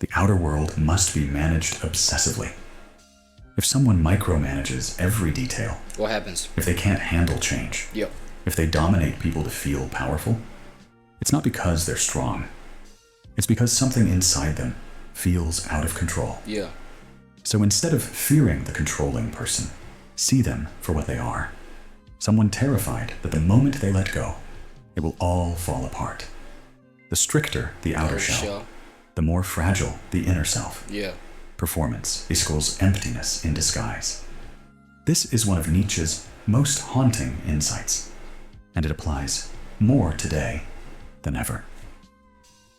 The outer world must be managed obsessively. If someone micromanages every detail, what happens? if they can't handle change, Yep. if they dominate people to feel powerful, it's not because they're strong. It's because something inside them feels out of control. Yeah. So instead of fearing the controlling person, see them for what they are. Someone terrified that the moment they let go, it will all fall apart. The stricter the outer shell, the more fragile the inner self. Yeah. Performance equals emptiness in disguise. This is one of Nietzsche's most haunting insights, and it applies more today than ever.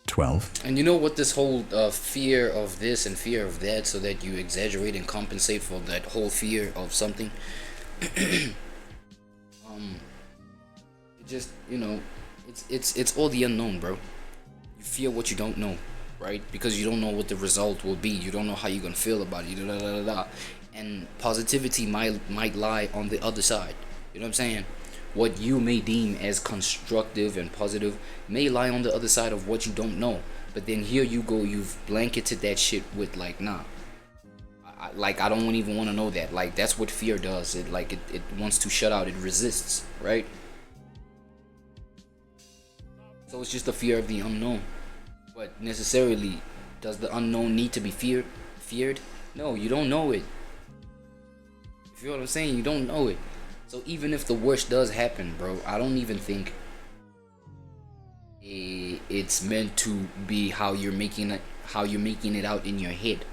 12. And you know what, this whole fear of this and fear of that, so that you exaggerate and compensate for that whole fear of something. It just, you know, it's all the unknown, bro. You fear what you don't know, right? Because you don't know what the result will be. You don't know how you're gonna feel about it. Da, da, da, da. And positivity might lie on the other side. You know what I'm saying? What you may deem as constructive and positive may lie on the other side of what you don't know. But then here you go, you've blanketed that shit with like, nah. I don't even want to know that. Like, that's what fear does. It wants to shut out. It resists, right? So it's just the fear of the unknown. But necessarily, does the unknown need to be feared? No, you don't know it. You feel what I'm saying? You don't know it. So even if the worst does happen, bro, I don't even think it's meant to be how you're making it out in your head.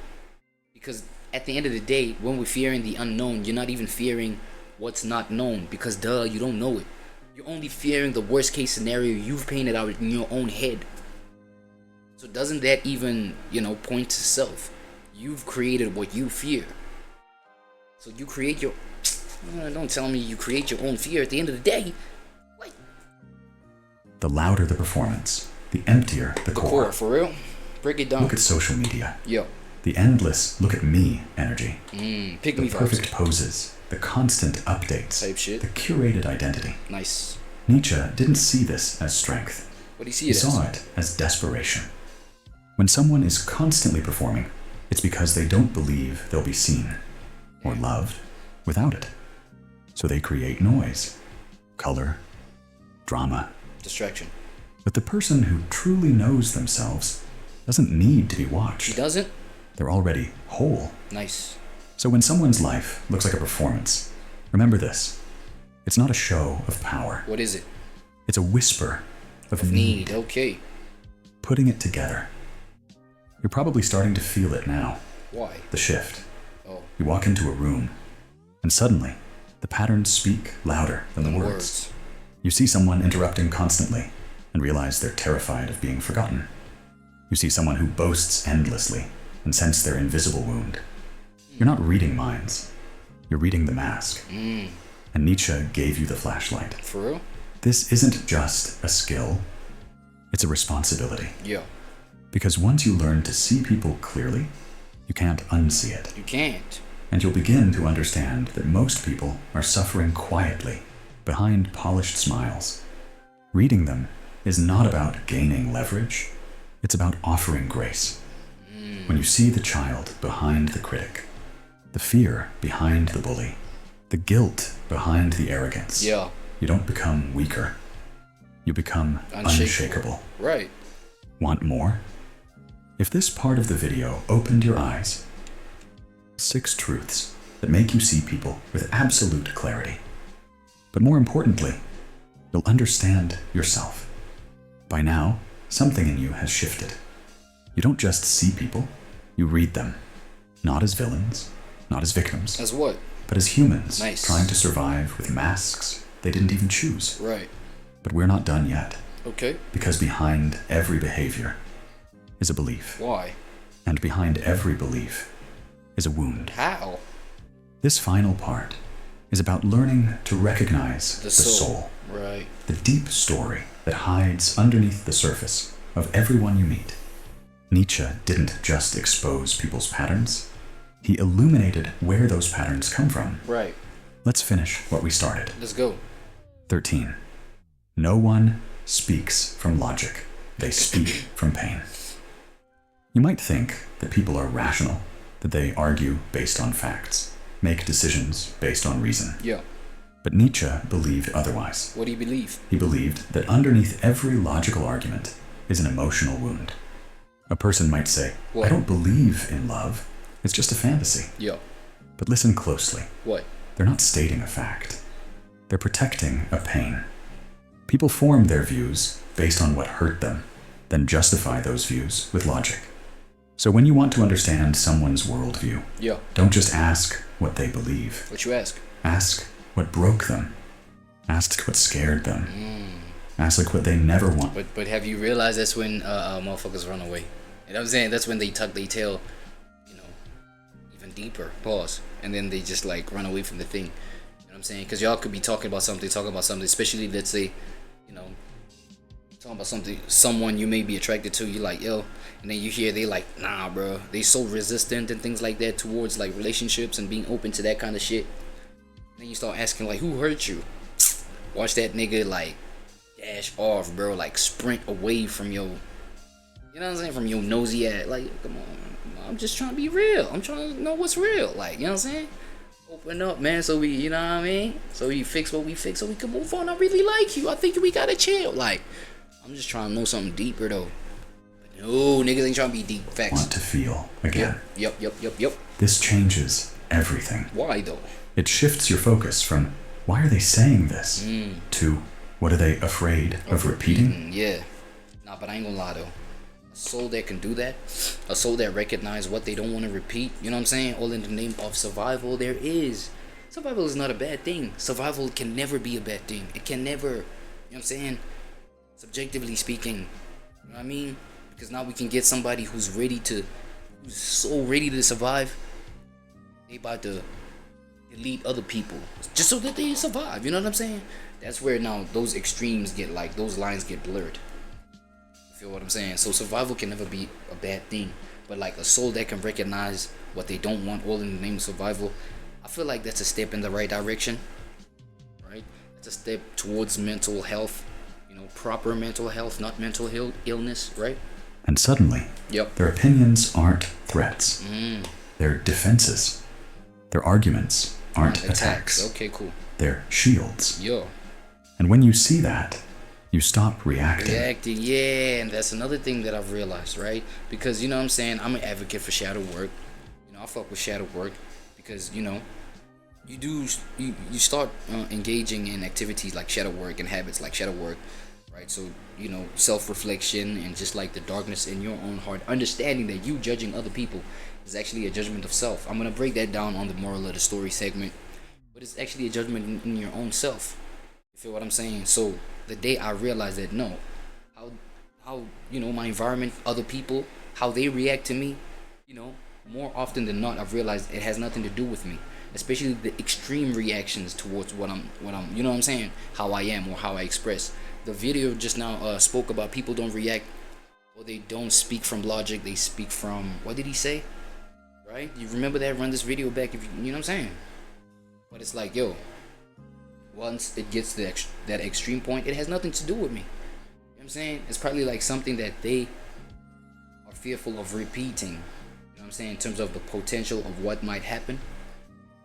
Because at the end of the day, when we're fearing the unknown, you're not even fearing what's not known, because duh, you don't know it. You're only fearing the worst case scenario you've painted out in your own head. So doesn't that even, point to self? You've created what you fear. So you create your... Don't tell me you create your own fear at the end of the day. What? The louder the performance, the emptier the core. The core, for real? Break it down. Look at social media. Yo. The endless look at me energy. Pick me the perfect poses, the constant updates, type shit. the curated identity. Nice. Nietzsche didn't see this as strength. What do you see He saw it as desperation. When someone is constantly performing, it's because they don't believe they'll be seen or loved without it. So they create noise, color, drama. Distraction. But the person who truly knows themselves doesn't need to be watched. He doesn't? They're already whole. Nice. So when someone's life looks like a performance, remember this. It's not a show of power. What is it? It's a whisper of need. Okay. Putting it together. You're probably starting to feel it now. Why? The shift. Oh. You walk into a room, and suddenly, the patterns speak louder than the words. You see someone interrupting constantly, and realize they're terrified of being forgotten. You see someone who boasts endlessly, and sense their invisible wound. You're not reading minds. You're reading the mask. And Nietzsche gave you the flashlight. For real? This isn't just a skill. It's a responsibility. Yeah. Because once you learn to see people clearly, you can't unsee it. You can't. And you'll begin to understand that most people are suffering quietly, behind polished smiles. Reading them is not about gaining leverage. It's about offering grace. When you see the child behind the critic, the fear behind the bully, the guilt behind the arrogance, yeah, you don't become weaker. You become unshakable. Right. Want more? If this part of the video opened your eyes, 6 truths that make you see people with absolute clarity. But more importantly, you'll understand yourself. By now, something in you has shifted. You don't just see people, you read them. Not as villains, not as victims. As what? But as humans, nice, trying to survive with masks they didn't even choose. Right. But we're not done yet. Okay. Because behind every behavior is a belief. Why? And behind every belief is a wound. How? This final part is about learning to recognize the soul. Right. The deep story that hides underneath the surface of everyone you meet. Nietzsche didn't just expose people's patterns. He illuminated where those patterns come from. Right. Let's finish what we started. Let's go. 13. No one speaks from logic. They speak from pain. You might think that people are rational, that they argue based on facts, make decisions based on reason. Yeah. But Nietzsche believed otherwise. What do you believe? He believed that underneath every logical argument is an emotional wound. A person might say, What? I don't believe in love. It's just a fantasy. Yeah. But listen closely. What? They're not stating a fact. They're protecting a pain. People form their views based on what hurt them, then justify those views with logic. So when you want to understand someone's worldview, Yeah. don't just ask what they believe. What you ask? Ask what broke them. Ask what scared them. Ask like what they never want. But have you realized that's when motherfuckers run away? You know what I'm saying? That's when they tuck their tail, even deeper. Pause. And then they just like run away from the thing. You know what I'm saying? Because y'all could be talking about something, especially let's say, talking about something, someone you may be attracted to, you like, yo, and then you hear they like, nah, bro, they so resistant and things like that towards like relationships and being open to that kind of shit. And then you start asking like, who hurt you? Watch that nigga like dash off, bro, like sprint away from your, you know what I'm saying, from your nosy ass. Like, come on, I'm just trying to be real. I'm trying to know what's real. Like, you know what I'm saying? Open up, man, so we, you know what I mean? So we fix what we fix so we can move on. I really like you. I think we gotta chill. Like, I'm just trying to know something deeper though. But no, niggas ain't trying to be deep. Facts. Want to feel again. Yep. This changes everything. Why though? It shifts your focus from why are they saying this to what are they afraid of repeating? Yeah. Nah, but I ain't gonna lie though. A soul that can do that, a soul that recognize what they don't want to repeat, you know what I'm saying? All in the name of survival, there is. Survival is not a bad thing. Survival can never be a bad thing. It can never, you know what I'm saying? Subjectively speaking, you know what I mean? Because now we can get somebody who's so ready to survive. They about to delete other people just so that they survive. You know what I'm saying? That's where now those extremes get like, those lines get blurred. You feel what I'm saying? So survival can never be a bad thing. But like a soul that can recognize what they don't want all in the name of survival, I feel like that's a step in the right direction. Right? It's a step towards mental health. Proper mental health, not mental illness, right? And suddenly, their opinions aren't threats. They're defenses. Their arguments aren't attacks. Okay, cool. They're shields. Yo. And when you see that, you stop reacting. Yeah, and that's another thing that I've realized, right? Because, you know what I'm saying, I'm an advocate for shadow work. I fuck with shadow work because, you start engaging in activities like shadow work and habits like shadow work. Right, so self-reflection and just like the darkness in your own heart, understanding that you judging other people is actually a judgment of self. I'm gonna break that down on the moral of the story segment, but it's actually a judgment in your own self. You feel what I'm saying? So the day I realized that how my environment, other people, how they react to me, more often than not, I've realized it has nothing to do with me. Especially the extreme reactions towards what I'm, you know what I'm saying, how I am or how I express. The video just now spoke about people don't react or they don't speak from logic, they speak from, what did he say? Right? You remember that? Run this video back if you know what I'm saying? But it's like, yo, once it gets to that extreme point, it has nothing to do with me. You know what I'm saying? It's probably like something that they are fearful of repeating. You know what I'm saying? In terms of the potential of what might happen.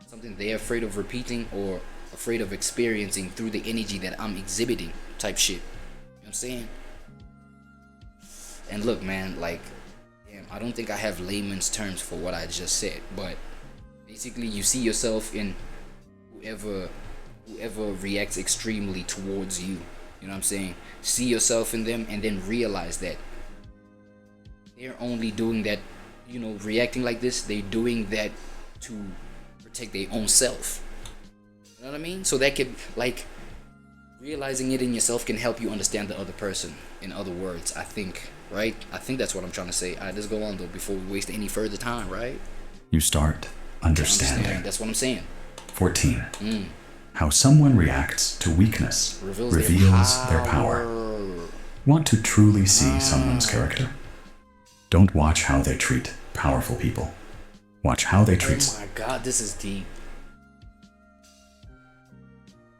Something they're afraid of repeating or afraid of experiencing through the energy that I'm exhibiting type shit. You know what I'm saying? And look, man, like, damn, I don't think I have layman's terms for what I just said, but basically you see yourself in whoever reacts extremely towards you. You know what I'm saying? See yourself in them and then realize that they're only doing that, reacting like this, they're doing that to protect their own self. You know what I mean? So that could, like, realizing it in yourself can help you understand the other person. In other words, I think, right? I think that's what I'm trying to say. Alright, let's go on though before we waste any further time, right? You start understanding. That's what I'm saying. 14. How someone reacts to weakness reveals their power. Want to truly see someone's character? Don't watch how they treat powerful people. Watch how they treat Oh my god, this is deep.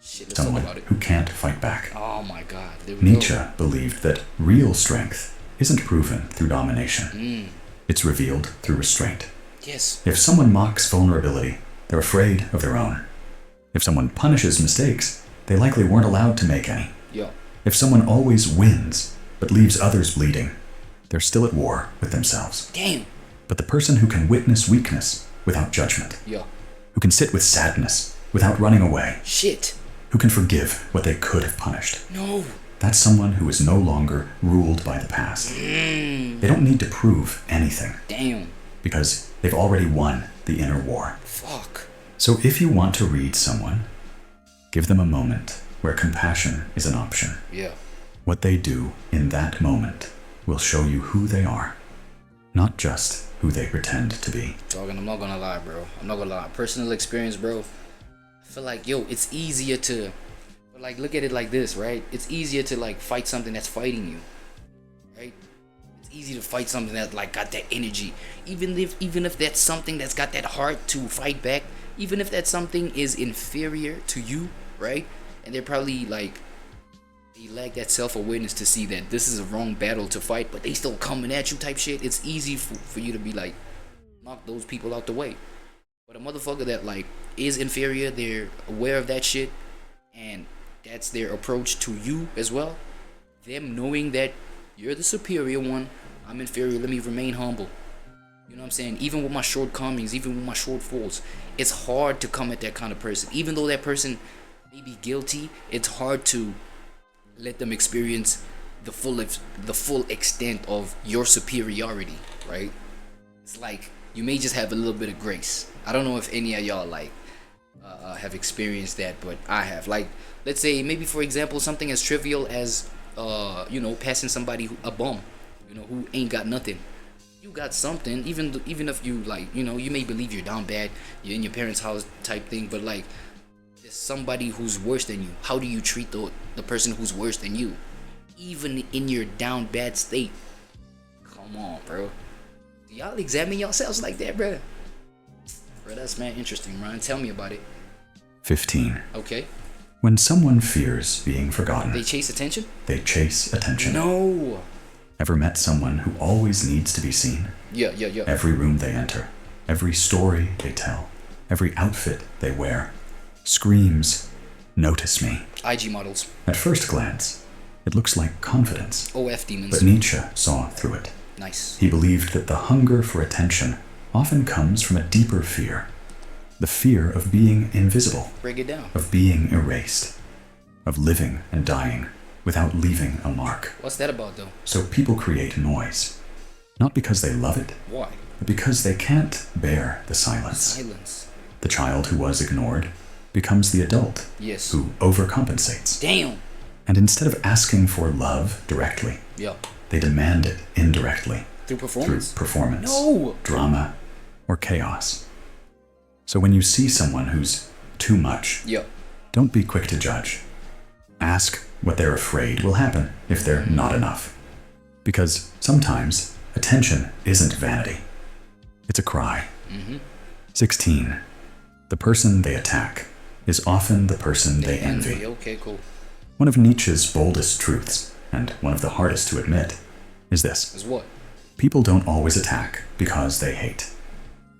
Shit, let's someone talk about it. who can't fight back. Oh my god, there we Nietzsche go. believed that real strength isn't proven through domination. It's revealed through restraint. Yes. If someone mocks vulnerability, they're afraid of their own. If someone punishes mistakes, they likely weren't allowed to make any. Yeah. If someone always wins, but leaves others bleeding, they're still at war with themselves. Damn. But the person who can witness weakness without judgment, Yeah. who can sit with sadness without running away, Shit. who can forgive what they could have punished, No. that's someone who is no longer ruled by the past. They don't need to prove anything Damn. because they've already won the inner war. Fuck. So if you want to read someone, give them a moment where compassion is an option. Yeah. What they do in that moment will show you who they are, not just who they pretend to be. Talking, I'm not gonna lie, bro. I'm not gonna lie. Personal experience, bro. I feel like, yo, it's easier to, like, look at it like this, right? It's easier to, like, fight something that's fighting you, right? It's easy to fight something that, like, got that energy. Even if that's something that's got that heart to fight back, even if that something is inferior to you, right? And they're probably, like, they lack that self-awareness to see that this is a wrong battle to fight, but they still coming at you type shit. It's easy for you to be like, knock those people out the way. But a motherfucker that, like, is inferior, they're aware of that shit, and that's their approach to you as well. Them knowing that you're the superior one, I'm inferior, let me remain humble. You know what I'm saying? Even with my shortcomings, even with my shortfalls, it's hard to come at that kind of person. Even though that person may be guilty, it's hard to let them experience the full extent of your superiority, right? It's like you may just have a little bit of grace. I don't know if any of y'all, like, have experienced that, but I have. Like, let's say maybe, for example, something as trivial as you know, passing somebody a bum, you know, who ain't got nothing. You got something, even if you, like, you know, you may believe you're down bad, you're in your parents' house type thing, but, like, there's somebody who's worse than you. How do you treat the person who's worse than you, even in your down bad state? Come on, bro. Do y'all examine yourselves like that, bro? Bro, that's man interesting, Ryan. Tell me about it. 15. Okay. When someone fears being forgotten, They chase attention? they chase attention. No. Ever met someone who always needs to be seen? Yeah. Every room they enter, every story they tell, every outfit they wear screams, "Notice me." IG models. At first glance, it looks like confidence, OF demons. but Nietzsche saw through it. Nice. He believed that the hunger for attention often comes from a deeper fear, the fear of being invisible, Break it down. of being erased, of living and dying without leaving a mark. What's that about, though? So people create noise, not because they love it, Why? but because they can't bear the silence. Silence. The child who was ignored becomes the adult Yes. who overcompensates. Damn. And instead of asking for love directly, Yeah. they demand it indirectly Through through performance? performance, No. drama, or chaos. So when you see someone who's too much, Yeah. don't be quick to judge. Ask what they're afraid will happen if they're not enough. Because sometimes attention isn't vanity. It's a cry. 16. The person they attack is often the person they envy. Okay, cool. One of Nietzsche's boldest truths, and one of the hardest to admit, is this. Is what? People don't always attack because they hate.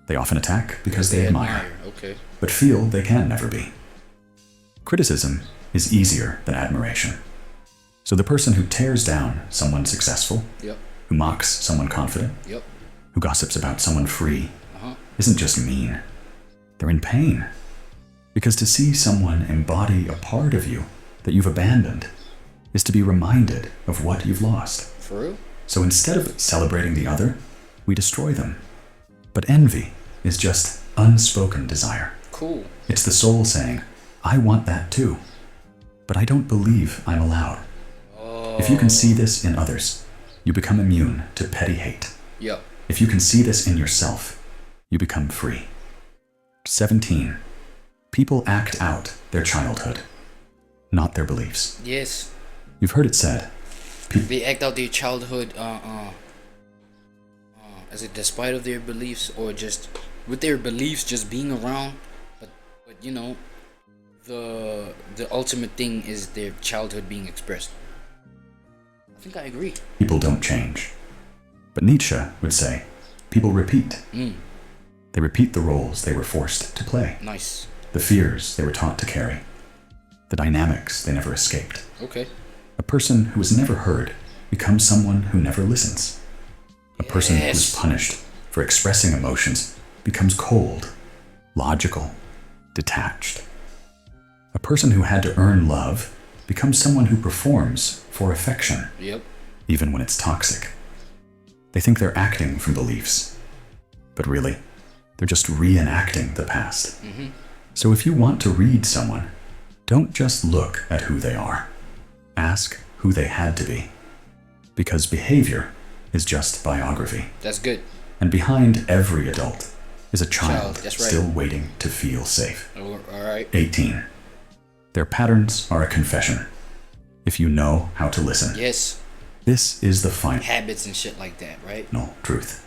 They often attack because they admire, Okay. but feel they can never be. Criticism is easier than admiration. So the person who tears down someone successful, Yep. who mocks someone confident, Yep. who gossips about someone free, Uh-huh. isn't just mean. They're in pain. Because to see someone embody a part of you that you've abandoned is to be reminded of what you've lost. For real? So instead of celebrating the other, we destroy them. But envy is just unspoken desire. Cool. It's the soul saying, I want that too, but I don't believe I'm allowed. If you can see this in others, you become immune to petty hate. Yep. If you can see this in yourself, you become free. 17. People act out their childhood, not their beliefs. Yes. You've heard it said, They act out their childhood, is it despite of their beliefs or just with their beliefs just being around? But you know, the ultimate thing is their childhood being expressed. I think I agree. people don't change. But Nietzsche would say, People repeat. They repeat the roles they were forced to play, Nice. the fears they were taught to carry, the dynamics they never escaped. Okay. A person who is never heard becomes someone who never listens. A person who is punished for expressing emotions becomes cold, logical, detached. A person who had to earn love becomes someone who performs for affection, Yep. even when it's toxic. They think they're acting from beliefs, but really, they're just reenacting the past. So if you want to read someone, don't just look at who they are. Ask who they had to be. Because behavior is just biography. That's good. And behind every adult is a child That's right. still waiting to feel safe. All right. 18. Their patterns are a confession. If you know how to listen, Yes. this is the final Habits and shit like that, right? truth.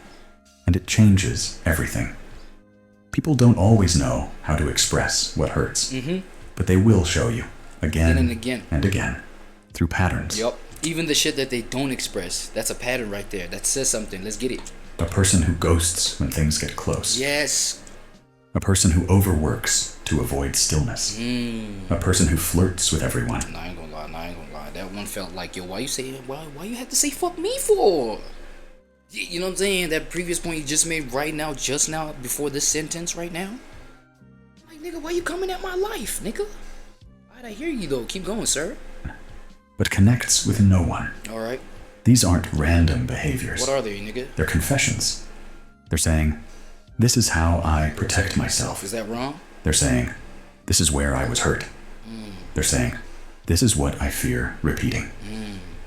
And it changes everything. People don't always know how to express what hurts, but they will show you again and again and again through patterns. Yup. Even the shit that they don't express, that's a pattern right there. That says something. Let's get it. A person who ghosts when things get close. Yes. A person who overworks to avoid stillness. A person who flirts with everyone. Nah, I ain't gonna lie. That one felt like, yo, why you had to say fuck me for? You know what I'm saying? That previous point you just made right now, just now, before this sentence right now. Like, nigga, why you coming at my life, nigga? Alright, I hear you though. Keep going, sir. But connects with no one. Alright. These aren't random behaviors. What are they, nigga? They're confessions. They're saying, this is how I protect myself. Is that wrong? They're saying, this is where I was hurt. They're saying, this is what I fear repeating.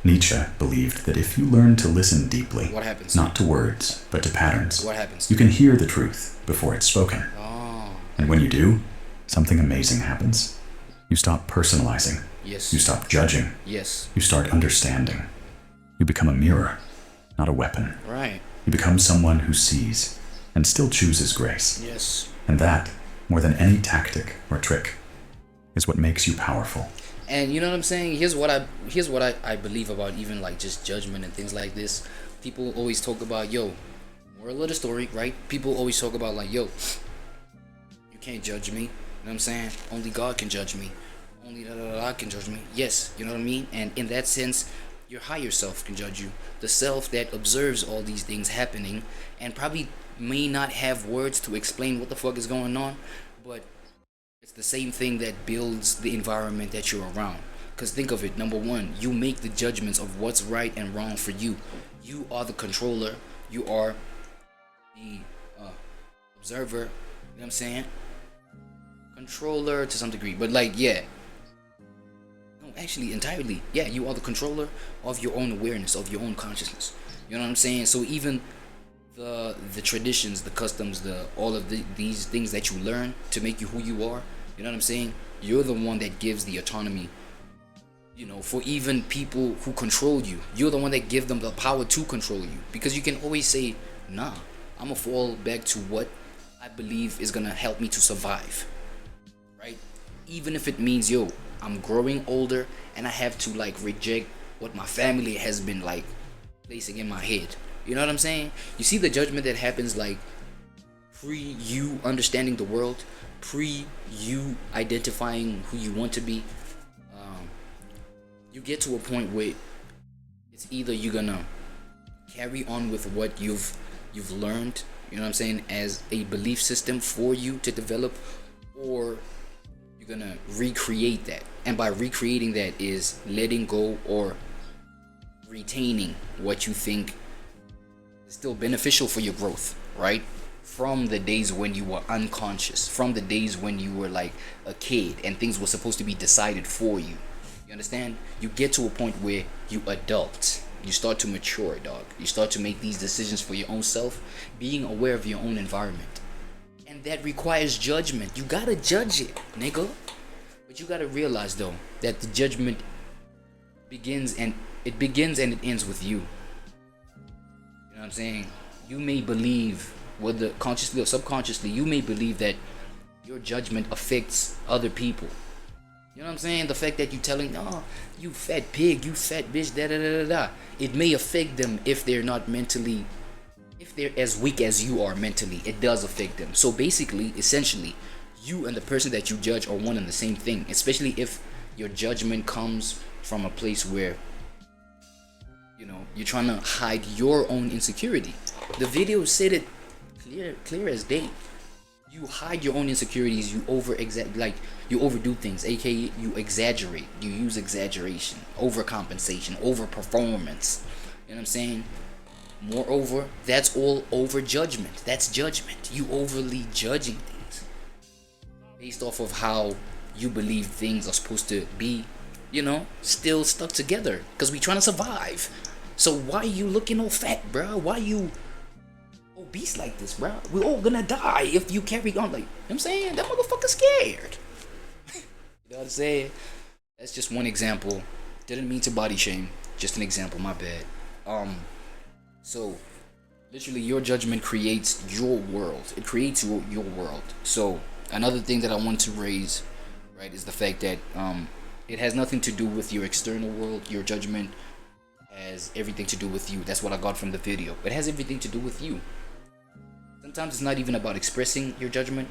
Nietzsche believed that if you learn to listen deeply, What happens? not to words, but to patterns, What happens? you can hear the truth before it's spoken. Oh. And when you do, something amazing happens. You stop personalizing. Yes. You stop judging. Yes. You start understanding. You become a mirror, not a weapon. Right. You become someone who sees and still chooses grace. Yes. And that, more than any tactic or trick, is what makes you powerful. And you know what I'm saying? Here's what I believe about even like just judgment and things like this. People always talk about, yo, moral of the story, right? People always talk about like, yo, you can't judge me. You know what I'm saying? Only God can judge me. Only da can judge me. Yes, you know what I mean? And in that sense, your higher self can judge you. The self that observes all these things happening and probably may not have words to explain what the fuck is going on, but it's the same thing that builds the environment that you're around. Because think of it, number one, you make the judgments of what's right and wrong for you. You are the controller. You are the observer. You know what I'm saying? Controller to some degree. But like, yeah. No, actually, entirely. Yeah, you are the controller of your own awareness, of your own consciousness. You know what I'm saying? So even the traditions, the customs, all of these things that you learn to make you who you are, you know what I'm saying? You're the one that gives the autonomy, you know, for even people who control you. You're the one that give them the power to control you. Because you can always say, nah, I'm gonna fall back to what I believe is gonna help me to survive, right? Even if it means, yo, I'm growing older and I have to like reject what my family has been like placing in my head. You know what I'm saying? You see the judgment that happens like pre you understanding the world, pre you identifying who you want to be. You get to a point where it's either you're gonna carry on with what you've learned, you know what I'm saying, as a belief system for you to develop, or you're gonna recreate that. And by recreating that is letting go or retaining what you think is still beneficial for your growth, right? From the days when you were unconscious, from the days when you were like a kid and things were supposed to be decided for you. You understand? You get to a point where you adult. You start to mature, dog. You start to make these decisions for your own self, being aware of your own environment. And that requires judgment. You gotta judge it, nigga. But you gotta realize though that the judgment begins and it ends with you. You know what I'm saying? You may believe, whether consciously or subconsciously, you may believe that your judgment affects other people. You know what I'm saying? The fact that you telling, oh, you fat pig, you fat bitch, da da da da da. It may affect them if they're not mentally if they're as weak as you are mentally, it does affect them. So basically, essentially, you and the person that you judge are one and the same thing, especially if your judgment comes from a place where, you know, you're trying to hide your own insecurity. The video said it clear as day. You hide your own insecurities, you you overdo things, aka you exaggerate, you use exaggeration, overcompensation, overperformance. You know what I'm saying? Moreover, that's all over judgment. That's judgment. You overly judging things based off of how you believe things are supposed to be, you know, still stuck together. Because we trying to survive. So why you looking all fat, bro? Why you obese like this, bro? We're all gonna die if you carry on like, you know what I'm saying? That motherfucker scared. You know what I'm saying? That's just one example. Didn't mean to body shame. Just an example, my bad. So, literally, your judgment creates your world. It creates your world. So, another thing that I want to raise, right, is the fact that it has nothing to do with your external world. Your judgment has everything to do with you. That's what I got from the video. It has everything to do with you. Sometimes it's not even about expressing your judgment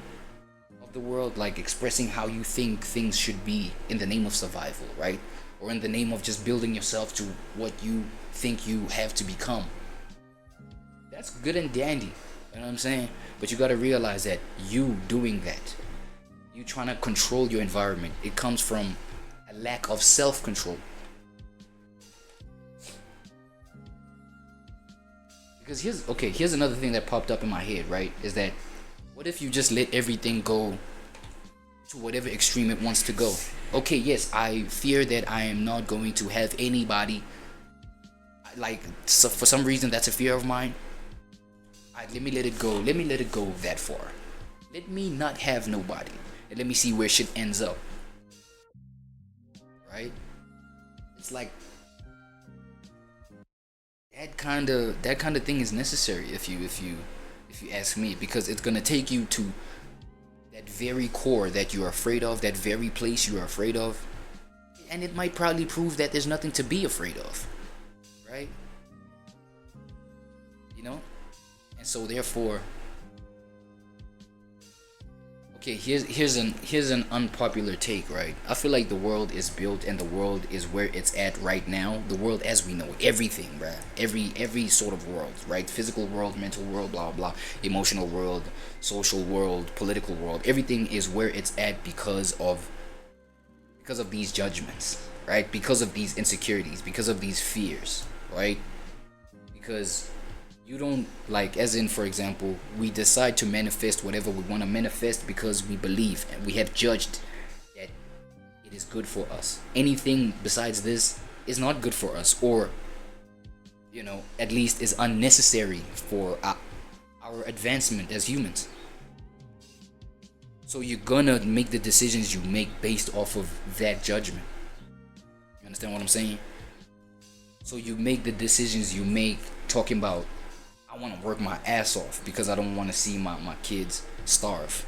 of the world, like expressing how you think things should be in the name of survival, right? Or in the name of just building yourself to what you think you have to become. That's good and dandy, you know what I'm saying? But you gotta realize that you doing that, you trying to control your environment, it comes from a lack of self-control. Because here's another thing that popped up in my head, right? Is that, what if you just let everything go to whatever extreme it wants to go? Okay, yes, I fear that I am not going to have anybody, like, so for some reason that's a fear of mine. Let me let it go that far. Let me not have nobody, and let me see where shit ends up. Right? It's like that kind of thing is necessary if you ask me, because it's gonna take you to that very core that you're afraid of, that very place you're afraid of, and it might probably prove that there's nothing to be afraid of, right? You know? And so therefore, okay, here's an unpopular take, right? I feel like the world is built and the world is where it's at right now. The world as we know it, everything, right? Every sort of world, right? Physical world, mental world, blah blah, emotional world, social world, political world. Everything is where it's at because of these judgments, right? Because of these insecurities, because of these fears, right? Because you don't, like, as in, for example, we decide to manifest whatever we want to manifest because we believe and we have judged that it is good for us. Anything besides this is not good for us, or, you know, at least is unnecessary for our advancement as humans. So you're gonna make the decisions you make based off of that judgment. You understand what I'm saying? So you make the decisions you make talking about, I want to work my ass off because I don't want to see my kids starve.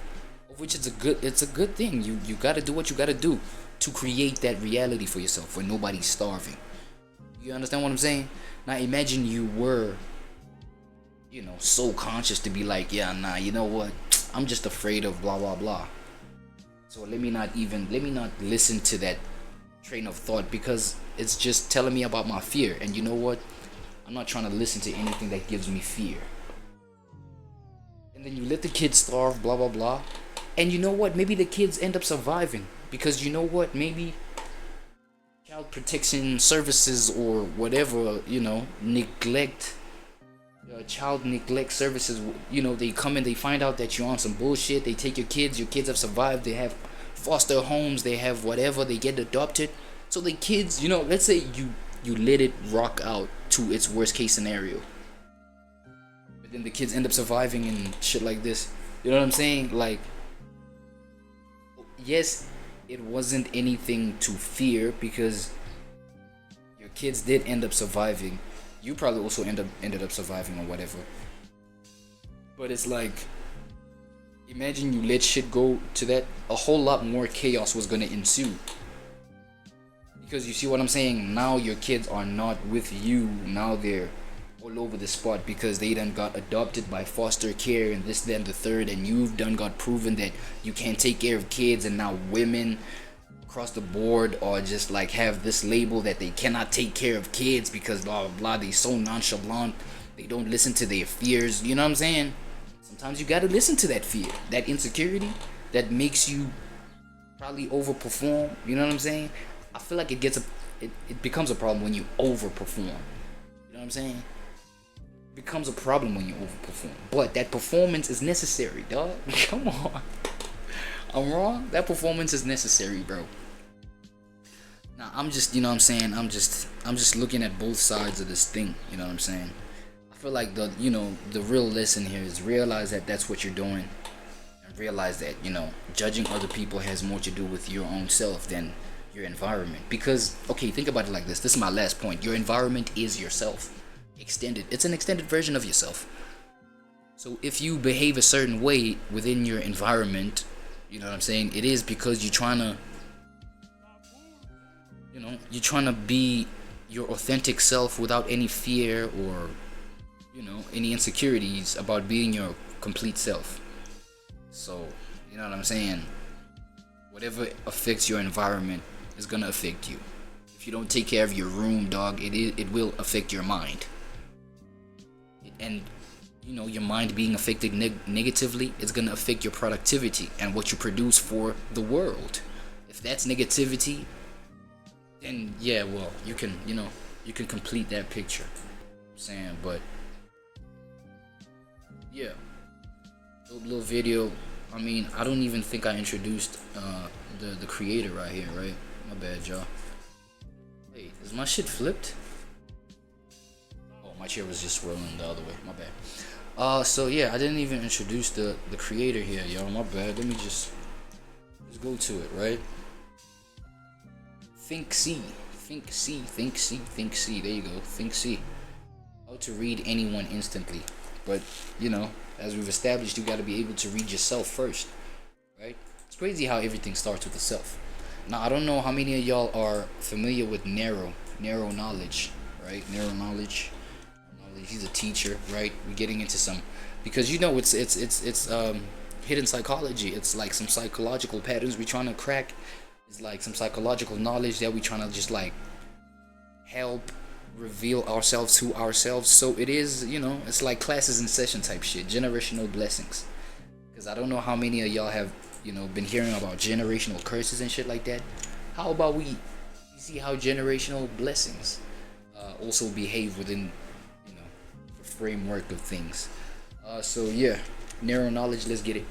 Which is it's a good thing. You got to do what you got to do to create that reality for yourself where nobody's starving. You understand what I'm saying? Now imagine you were, you know, so conscious to be like, yeah, nah, you know what? I'm just afraid of blah blah blah. So let me not listen to that train of thought because it's just telling me about my fear. And you know what? I'm not trying to listen to anything that gives me fear. And then you let the kids starve, blah blah blah. And you know what? Maybe the kids end up surviving because you know what? Maybe child protection services or whatever, you know, child neglect services, you know, they come and they find out that you're on some bullshit. They take your kids have survived, they have foster homes, they have whatever, they get adopted. So the kids, you know, let's say you let it rock out to its worst case scenario, but then the kids end up surviving and shit like this. You know what I'm saying? Like, yes, it wasn't anything to fear because your kids did end up surviving. You probably also ended up surviving or whatever. But it's like, imagine you let shit go to that, a whole lot more chaos was gonna ensue. Because you see what I'm saying? Now your kids are not with you. Now they're all over the spot because they done got adopted by foster care and this, then the third, and you've done got proven that you can't take care of kids, and now women across the board are just like have this label that they cannot take care of kids because blah blah blah. They so nonchalant, they don't listen to their fears. You know what I'm saying? Sometimes you gotta listen to that fear, that insecurity that makes you probably overperform. You know what I'm saying? I feel like it becomes a problem when you overperform. You know what I'm saying? It becomes a problem when you overperform. But that performance is necessary, dog. Come on. I'm wrong? That performance is necessary, bro. Now, I'm just, you know what I'm saying? I'm just looking at both sides of this thing. You know what I'm saying? I feel like the real lesson here is realize that that's what you're doing. And realize that, judging other people has more to do with your own self than your environment. Because, okay, think about it like this. This is my last point. Your environment is yourself. Extended. It's an extended version of yourself. So if you behave a certain way within your environment, you know what I'm saying, it is because you're trying to be your authentic self without any fear or, any insecurities about being your complete self. So, you know what I'm saying? Whatever affects your environment is gonna affect you. If you don't take care of your room, dog, it will affect your mind. And your mind being affected negatively, it's gonna affect your productivity and what you produce for the world. If that's negativity, then yeah, well, you can complete that picture. I'm saying, but yeah, little video. I mean, I don't even think I introduced the creator right here, right? My bad, y'all. Wait, is my shit flipped? Oh, my chair was just rolling the other way. My bad. So yeah, I didn't even introduce the creator here, yo. My bad. Let me just go to it, right? Think C. There you go. Think C. How to read anyone instantly. But, as we've established, you got to be able to read yourself first, right? It's crazy how everything starts with the self. Now, I don't know how many of y'all are familiar with narrow knowledge, right? Narrow knowledge. He's a teacher, right? We're getting into some, because it's hidden psychology. It's like some psychological patterns we're trying to crack. It's like some psychological knowledge that we're trying to just like help reveal ourselves to ourselves. So it is, it's like classes in session type shit, generational blessings. Because I don't know how many of y'all have, been hearing about generational curses and shit like that. How about we see how generational blessings also behave within, the framework of things. So yeah, narrow knowledge, let's get it.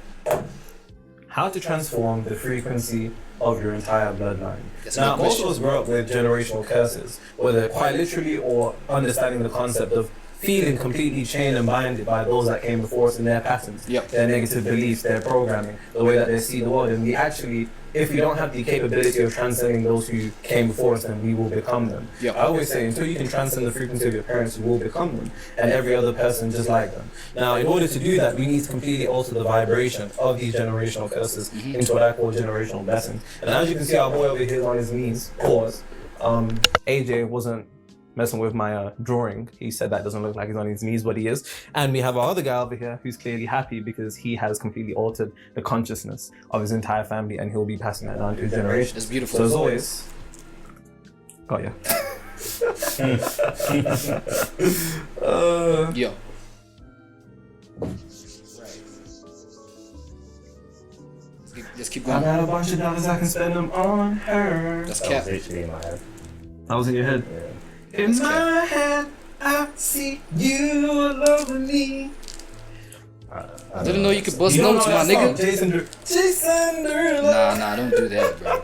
How to transform the frequency of your entire bloodline. Now, most of us grew up with generational curses, whether quite literally or understanding the concept of feeling completely chained and binded by those that came before us and their patterns, their negative beliefs, their programming, the way that they see the world. And we actually, if we don't have the capability of transcending those who came before us, then we will become them. I always say, until you can transcend the frequency of your parents, you will become them, and every other person just like them. Now, in order to do that, we need to completely alter the vibration of these generational curses into what I call generational blessings. And as you can see, our boy over here is on his knees. Pause. AJ wasn't messing with my drawing. He said that doesn't look like he's on his knees, but he is. And we have our other guy over here who's clearly happy because he has completely altered the consciousness of his entire family, and he'll be passing that down to his generation. That's beautiful. So as always, got ya. Yo. Let's keep going. I got a bunch of dollars, I can spend them on her. That's cap. That was literally in my head. That was in your head? Yeah. In my head, I see you all over me. I didn't know you could bust notes, my nigga. Jason Derulo. Nah, don't do that, bro.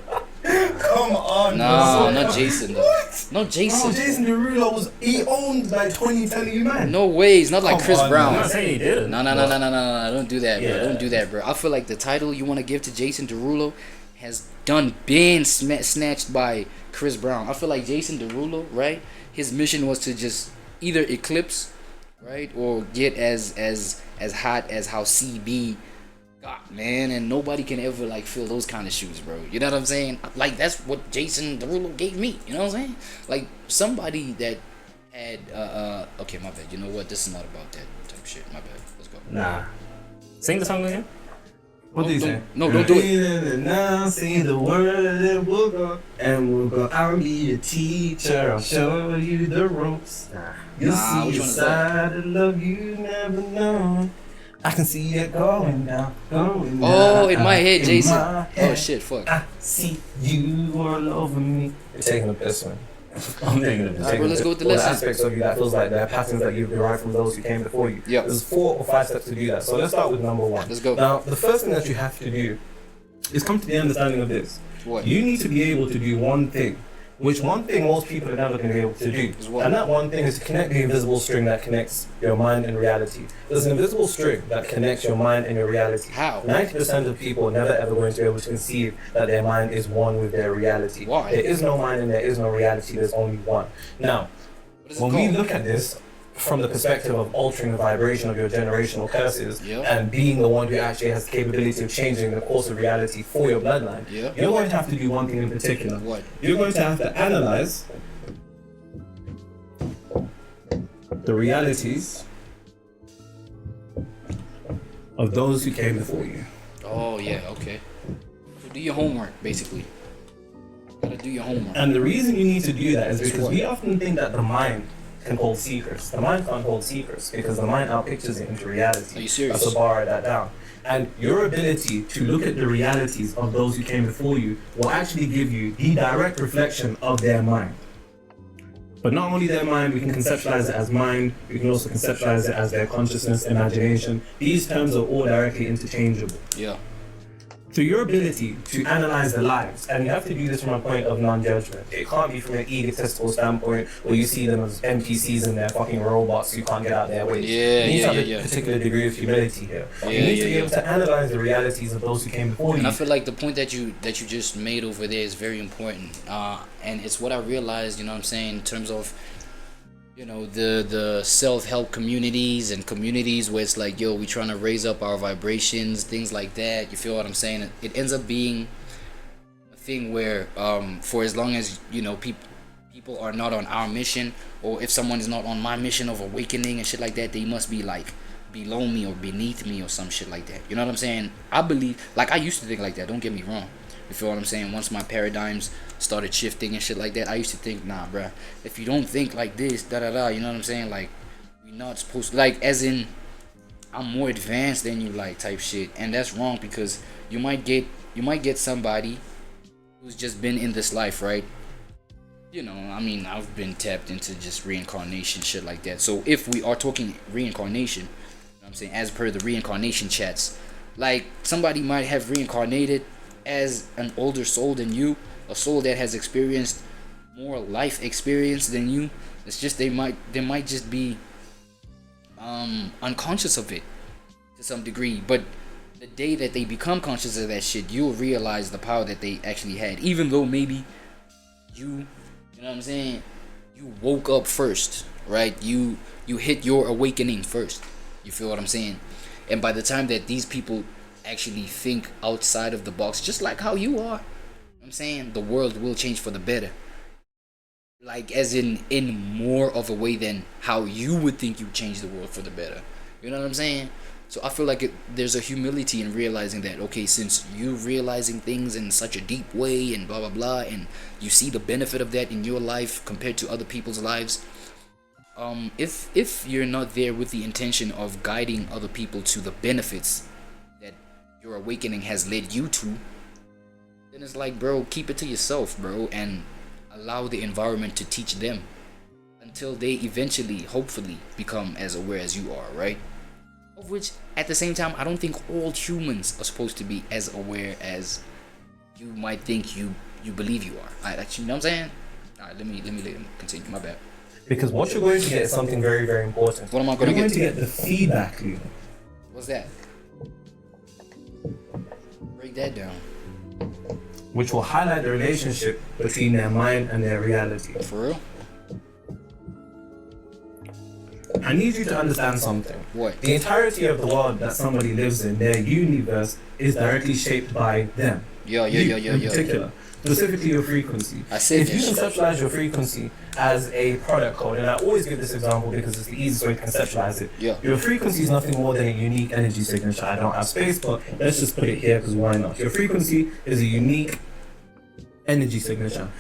Come on, Nah, bro. not Jason though. No Jason. Bro, Jason Derulo he owned like 20 telling man. No ways, not like Come Chris on, Brown. I'm not saying he did. No, don't do that, bro. Don't do that, bro. I feel like the title you want to give to Jason Derulo has been snatched by Chris Brown. I feel like Jason Derulo, right? His mission was to just either eclipse, right, or get as hot as how CB got, man. And nobody can ever like fill those kind of shoes, bro. You know what I'm saying? Like that's what Jason Derulo gave me. You know what I'm saying? Like somebody that had okay, my bad. You know what? This is not about that type shit. My bad. Let's go. Nah. Sing the song again. What do you say? No, don't do it. Now see the word and we'll go. And we'll go. I'll be your teacher. I'll show you the ropes. You'll see a side of love you never known. I can see it going down, going down. Oh, in my head, In Jason. my head, Oh shit, fuck. I see you all over me. You're taking a piss, man. I'm taking a piss. Alright, bro, let's go with the All lesson. aspects of you that feels like they're patterns that you've derived from those who came before you. Yeah. There's 4 or 5 steps to do that. So let's start with number 1. Let's go. Now, the first thing that you have to do is come to the understanding of this. What? You need to be able to do one thing, which one thing most people are never going to be able to do. Is what? And that one thing is to connect the invisible string that connects your mind and reality. There's an invisible string that connects your mind and your reality. How? 90% of people are never ever going to be able to conceive that their mind is one with their reality. Why? There is no mind and there is no reality, there's only one. Now, What is it when we called? look at this from the perspective of altering the vibration of your generational curses Yep. and being the one who actually has the capability of changing the course of reality for your bloodline, Yep. you're going to have to do one thing in particular. What? You're going to have to analyze the realities of those who came before you. Oh yeah, okay. So do your homework, basically. Gotta do your homework. And the reason you need to do that is because what? we often think that the mind can hold secrets. The mind can't hold secrets because the mind outpictures it into reality. Are you serious? So bar that down. And your ability to look at the realities of those who came before you will actually give you the direct reflection of their mind. But not only their mind, we can conceptualize it as mind, we can also conceptualize it as their consciousness, imagination. These terms are all directly interchangeable. Yeah. Through your ability to analyze the lives, and you have to do this from a point of non-judgment. It can't be from an egotistical standpoint where you see them as NPCs and they're fucking robots who can't get out their way. Yeah, You need to have yeah. a particular degree of humility here. Yeah, you need to be yeah, able to analyze the realities of those who came before And you. I feel like the point that you just made over there is very important. And it's what I realized, you know what I'm saying, in terms of, you know, the self-help communities and communities where it's like, yo, we trying to raise up our vibrations, things like that. You feel what I'm saying? It ends up being a thing where for as long as, you know, people are not on our mission, or if someone is not on my mission of awakening and shit like that, they must be like below me or beneath me or some shit like that. You know what I'm saying? I believe, like, I used to think like that, don't get me wrong. You feel what I'm saying? Once my paradigms started shifting and shit like that, I used to think, nah, bruh, if you don't think like this, you know what I'm saying? Like, we're not supposed to, like, as in, I'm more advanced than you, like, type shit. And that's wrong, because you might get somebody who's just been in this life, right? You know, I mean, I've been tapped into just reincarnation, shit like that. So if we are talking reincarnation, you know what I'm saying, as per the reincarnation chats, like, somebody might have reincarnated as an older soul than you, a soul that has experienced more life experience than you. It's just they might just be unconscious of it to some degree, but the day that they become conscious of that shit, you'll realize the power that they actually had, even though maybe you know what I'm saying, you woke up first, right? You hit your awakening first. You feel what I'm saying? And by the time that these people actually think outside of the box, just like how you are, I'm saying, the world will change for the better. Like, as in more of a way than how you would think you change the world for the better. You know what I'm saying? So I feel like there's a humility in realizing that, okay, since you're realizing things in such a deep way and blah blah blah, and you see the benefit of that in your life compared to other people's lives, if you're not there with the intention of guiding other people to the benefits that your awakening has led you to, then it's like, bro, keep it to yourself, bro, and allow the environment to teach them until they eventually, hopefully, become as aware as you are, right? Of which, at the same time, I don't think all humans are supposed to be as aware as you might think you believe you are. Actually, you know what I'm saying? Alright, let me continue. My bad. Because what you're going to get is something very, very important. What am I going to You're get? going to get the feedback loop. What's that? Break that down. Which will highlight the relationship between their mind and their reality. For real? I need you to understand something. What? The entirety of the world that somebody lives in, their universe, is directly shaped by them. In particular, specifically your frequency. If you conceptualize your frequency as a product code, and I always give this example because it's the easiest way to conceptualize it. Your frequency is nothing more than a unique energy signature. I don't have space, but let's just put it here because why not? Your frequency is a unique energy signature.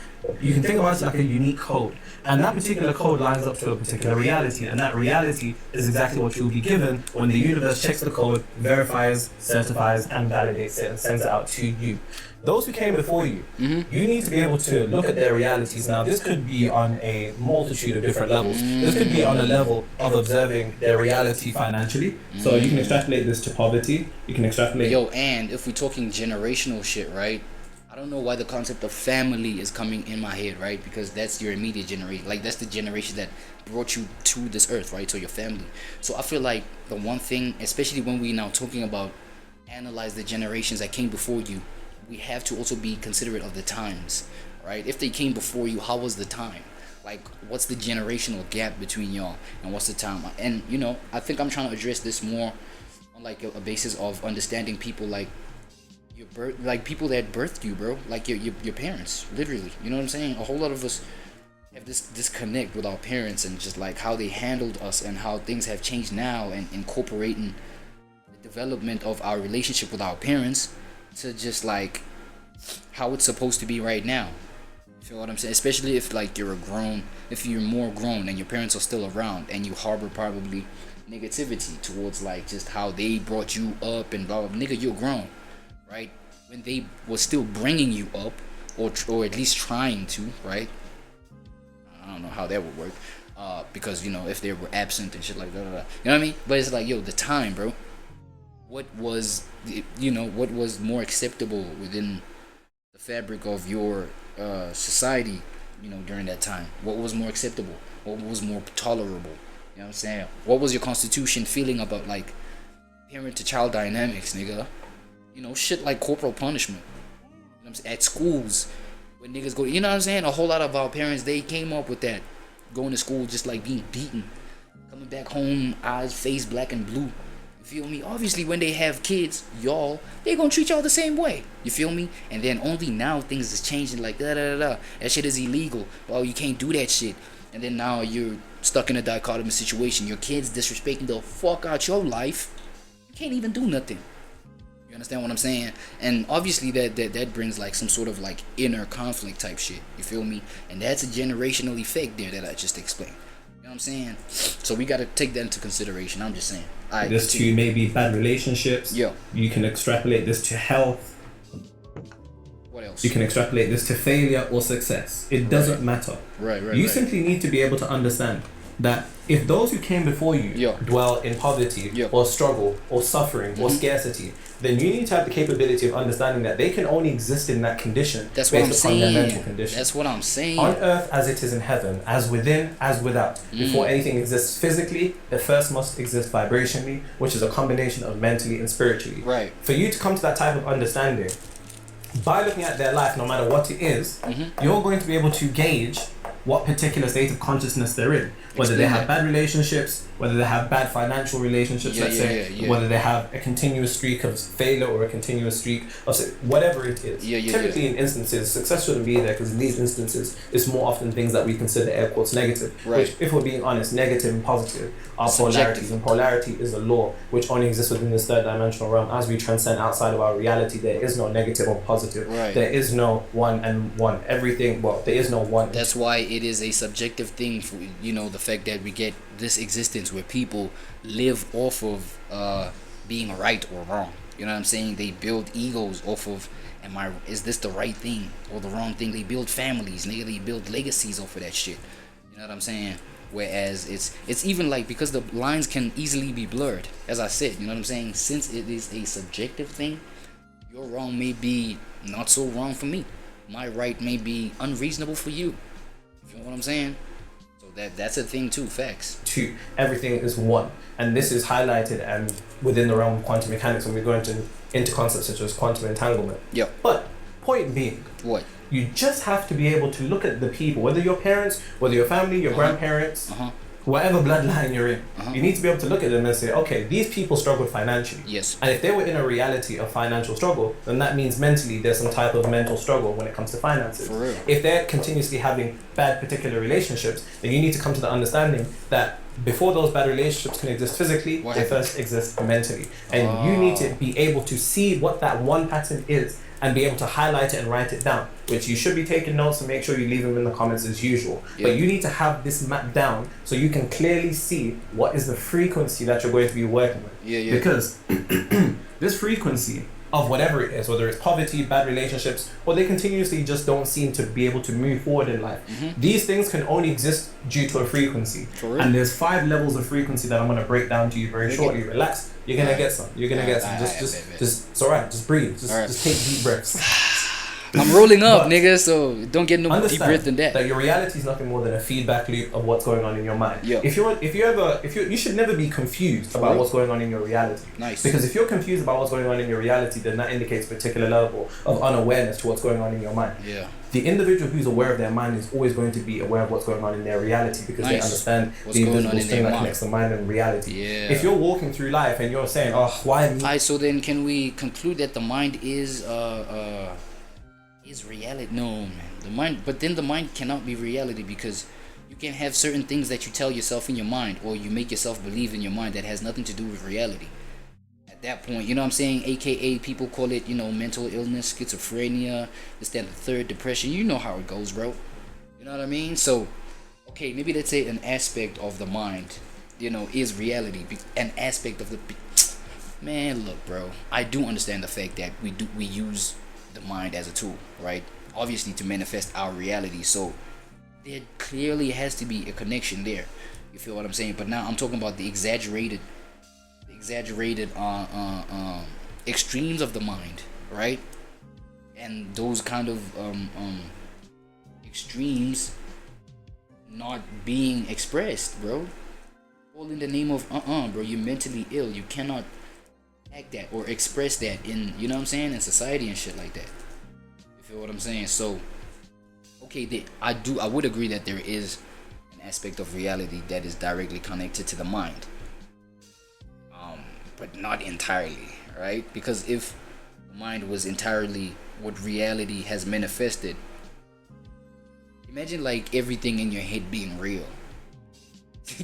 You can think about it like a unique code, and that particular code lines up to a particular reality, and that reality is exactly what you'll be given when the universe checks the code, verifies, certifies, and validates it and sends it out to you. Those who came before you, you need to be able to look at their realities. Now, this could be on a multitude of different levels. This could be on a level of observing their reality financially. So you can extrapolate this to poverty. You can extrapolate. And if we're talking generational shit, right? I don't know why the concept of family is coming in my head, right? Because that's your immediate generation. Like, that's the generation that brought you to this earth, right? So your family. So I feel like the one thing, especially when we now talking about analyze the generations that came before you, we have to also be considerate of the times, right? If they came before you, how was the time? Like, what's the generational gap between y'all and what's the time? And, you know, I think I'm trying to address this more on like a basis of understanding people like your birth, like people that birthed you, bro, like your parents, literally. You know what I'm saying? A whole lot of us have this disconnect with our parents and just like how they handled us and how things have changed now, and incorporating the development of our relationship with our parents to just like how it's supposed to be right now. You feel what I'm saying? Especially if like you're more grown and your parents are still around and you harbor probably negativity towards like just how they brought you up and blah blah. Nigga, you're grown, right? When they were still bringing you up, or at least trying to, right? I don't know how that would work, because you know if they were absent and shit like that, you know what I mean? But it's like, yo, the time, bro. What was more acceptable within the fabric of your society, you know, during that time? What was more acceptable? What was more tolerable? You know what I'm saying? What was your constitution feeling about like parent to child dynamics, nigga? You know, shit like corporal punishment. You know what I'm saying? At schools, when niggas go, you know what I'm saying? A whole lot of our parents, they came up with that. Going to school just like being beaten. Coming back home, eyes, face black and blue. You feel me? Obviously, when they have kids, y'all, they gonna treat y'all the same way. You feel me? And then only now things is changing like da. That shit is illegal. Oh, you can't do that shit. And then now you're stuck in a dichotomous situation. Your kids disrespecting the fuck out your life. You can't even do nothing. You understand what I'm saying? And obviously that brings like some sort of like inner conflict type shit. You feel me? And that's a generational effect there that I just explained. You know what I'm saying? So we gotta take that into consideration. I'm just saying. This to maybe bad relationships. Yeah. You can extrapolate this to health. What else? You can extrapolate this to failure or success. It doesn't matter. Right. You simply need to be able to understand that if those who came before you dwell in poverty or struggle or suffering or scarcity, then you need to have the capability of understanding that they can only exist in that condition based upon their mental condition. That's what I'm saying. On earth as it is in heaven, as within, as without. Before anything exists physically, it first must exist vibrationally, which is a combination of mentally and spiritually. Right. For you to come to that type of understanding, by looking at their life, no matter what it is, you're going to be able to gauge what particular state of consciousness they're in. Whether they have bad relationships, whether they have bad financial relationships, whether they have a continuous streak of failure or a continuous streak of whatever it is. Typically in instances, success shouldn't be there because in these instances, it's more often things that we consider air quotes negative. Which, if we're being honest, negative and positive are polarities. And polarity is a law which only exists within this third dimensional realm. As we transcend outside of our reality, there is no negative or positive. There is no one and one. Everything, there is no one. That's why it is a subjective thing for, you know, the fact that we get this existence where people live off of being right or wrong. You know what I'm saying? They build egos off of, is this the right thing or the wrong thing? They build families, nigga. They build legacies off of that shit. You know what I'm saying? Whereas it's even like, because the lines can easily be blurred, as I said, you know what I'm saying? Since it is a subjective thing, your wrong may be not so wrong for me. My right may be unreasonable for you. You know what I'm saying? So that's a thing too, facts. Everything is one. And this is highlighted and within the realm of quantum mechanics when we go into concepts such as quantum entanglement. Yeah. But point being, what? You just have to be able to look at the people, whether your parents, whether your family, your grandparents, whatever bloodline you're in, you need to be able to look at them and say, okay, these people struggled financially. Yes. And if they were in a reality of financial struggle, then that means mentally there's some type of mental struggle when it comes to finances. For real. If they're continuously having bad particular relationships, then you need to come to the understanding that before those bad relationships can exist physically, they first exist mentally. And you need to be able to see what that one pattern is and be able to highlight it and write it down, which you should be taking notes and make sure you leave them in the comments as usual. Yeah. But you need to have this map down so you can clearly see what is the frequency that you're going to be working with. Yeah. Because this frequency of whatever it is, whether it's poverty, bad relationships, or they continuously just don't seem to be able to move forward in life. These things can only exist due to a frequency. And there's 5 levels of frequency that I'm going to break down to you very shortly. Relax. You're going to get some. You're going to get some. Just, it's alright. Just breathe. Just take deep breaths. I'm rolling up, nigga, so don't get no deep breath than that. That your reality is nothing more than a feedback loop of what's going on in your mind. Yo. You should never be confused about what's going on in your reality. Nice. Because if you're confused about what's going on in your reality, then that indicates a particular level of unawareness to what's going on in your mind. Yeah. The individual who's aware of their mind is always going to be aware of what's going on in their reality because they understand what's the going invisible on in thing their that connects the mind and reality. Yeah. If you're walking through life and you're saying, "Oh, why me?" Alright, so then can we conclude that the mind is reality? No, man. The mind, but then the mind cannot be reality because you can have certain things that you tell yourself in your mind or you make yourself believe in your mind that has nothing to do with reality. At that point, you know what I'm saying? AKA people call it, mental illness, schizophrenia, this, that, and the third, depression. You know how it goes, bro. You know what I mean? So, okay, maybe let's say an aspect of the mind, is reality. An aspect of the... Man, look, bro. I do understand the fact that we use the mind as a tool, right? Obviously to manifest our reality. So there clearly has to be a connection there. You feel what I'm saying? But now I'm talking about the exaggerated extremes of the mind, right? And those kind of extremes not being expressed, bro. All in the name of bro, you're mentally ill. You cannot act that or express that in, in society and shit like that. You feel what I'm saying? So okay, I would agree that there is an aspect of reality that is directly connected to the mind, but not entirely, right? Because if the mind was entirely what reality has manifested, imagine like everything in your head being real.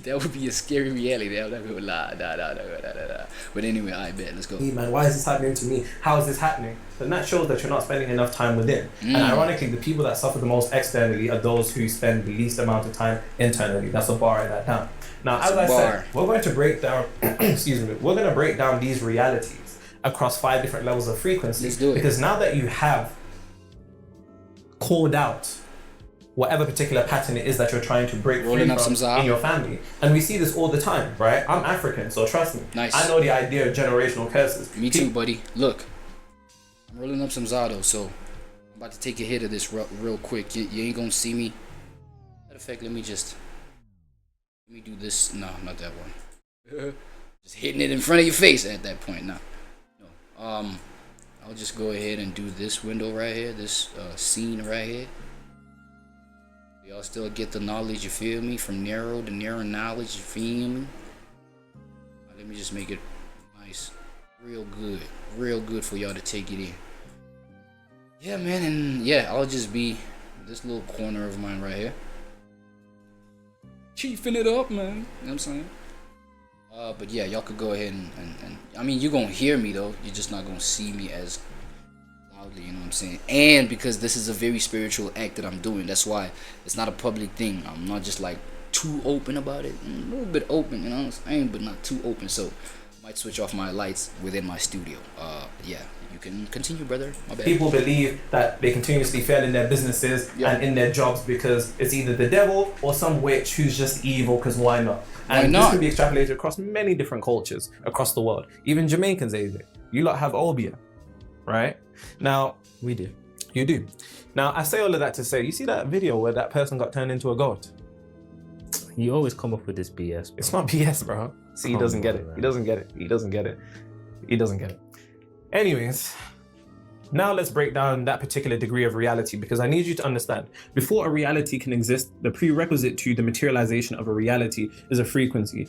That would be a scary reality. I'm not gonna lie. Nah. But anyway, I bet. Let's go. Hey man, why is this happening to me? How is this happening? Then that shows that you're not spending enough time within. And ironically, the people that suffer the most externally are those who spend the least amount of time internally. That's a bar in that down. Now, as I said, we're going to break down. We're going to break down these realities across 5 different levels of frequency. Let's do it. Because now that you have called out whatever particular pattern it is that you're trying to break free from in your family. And we see this all the time, right? I'm African, so trust me. Nice. I know the idea of generational curses. Me too, buddy. Look, I'm rolling up some Zato, so I'm about to take a hit of this real quick. You ain't gonna see me. Matter of fact, let me do this. No, not that one. Just hitting it in front of your face at that point. No. I'll just go ahead and do this window right here, this scene right here. Y'all still get the knowledge, you feel me? From narrow to narrow knowledge, you feel me? Let me just make it nice, real good for y'all to take it in. Yeah, man, and yeah, I'll just be this little corner of mine right here, chiefing it up, man. You know what I'm saying? But yeah, y'all could go ahead and I mean, you're gonna hear me though. You're just not gonna see me as loudly, you know what I'm saying? And because this is a very spiritual act that I'm doing, that's why it's not a public thing. I'm not just like too open about it. A little bit open, you know what I'm saying? But not too open. So I might switch off my lights within my studio. Yeah, you can continue, brother. My bad. People believe that they continuously fail in their businesses and in their jobs because it's either the devil or some witch who's just evil, because why not? And this can be extrapolated across many different cultures across the world. Even Jamaicans, you lot have obia, right? Now, we do. You do. Now, I say all of that to say, you see that video where that person got turned into a goat? You always come up with this BS, bro. It's not BS, bro. See, he doesn't get it. He doesn't get it. He doesn't get it. He doesn't get it. Anyways, Now let's break down that particular degree of reality, because I need you to understand, before a reality can exist, the prerequisite to the materialization of a reality is a frequency.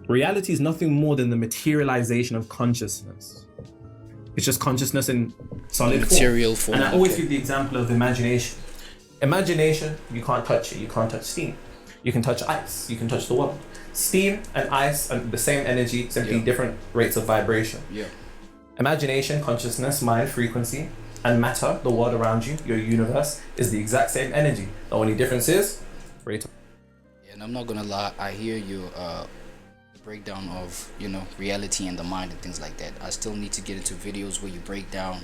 Reality is nothing more than the materialization of consciousness. It's just consciousness in solid material form. And I always give the example of imagination. Imagination, you can't touch it. You can't touch steam. You can touch ice. You can touch the world. Steam and ice are the same energy, simply different rates of vibration. Yeah. Imagination, consciousness, mind, frequency, and matter, the world around you, your universe, is the exact same energy. The only difference is rate of. Yeah, and I'm not gonna lie, I hear you breakdown of, you know, reality and the mind and things like that. I still need to get into videos where you break down,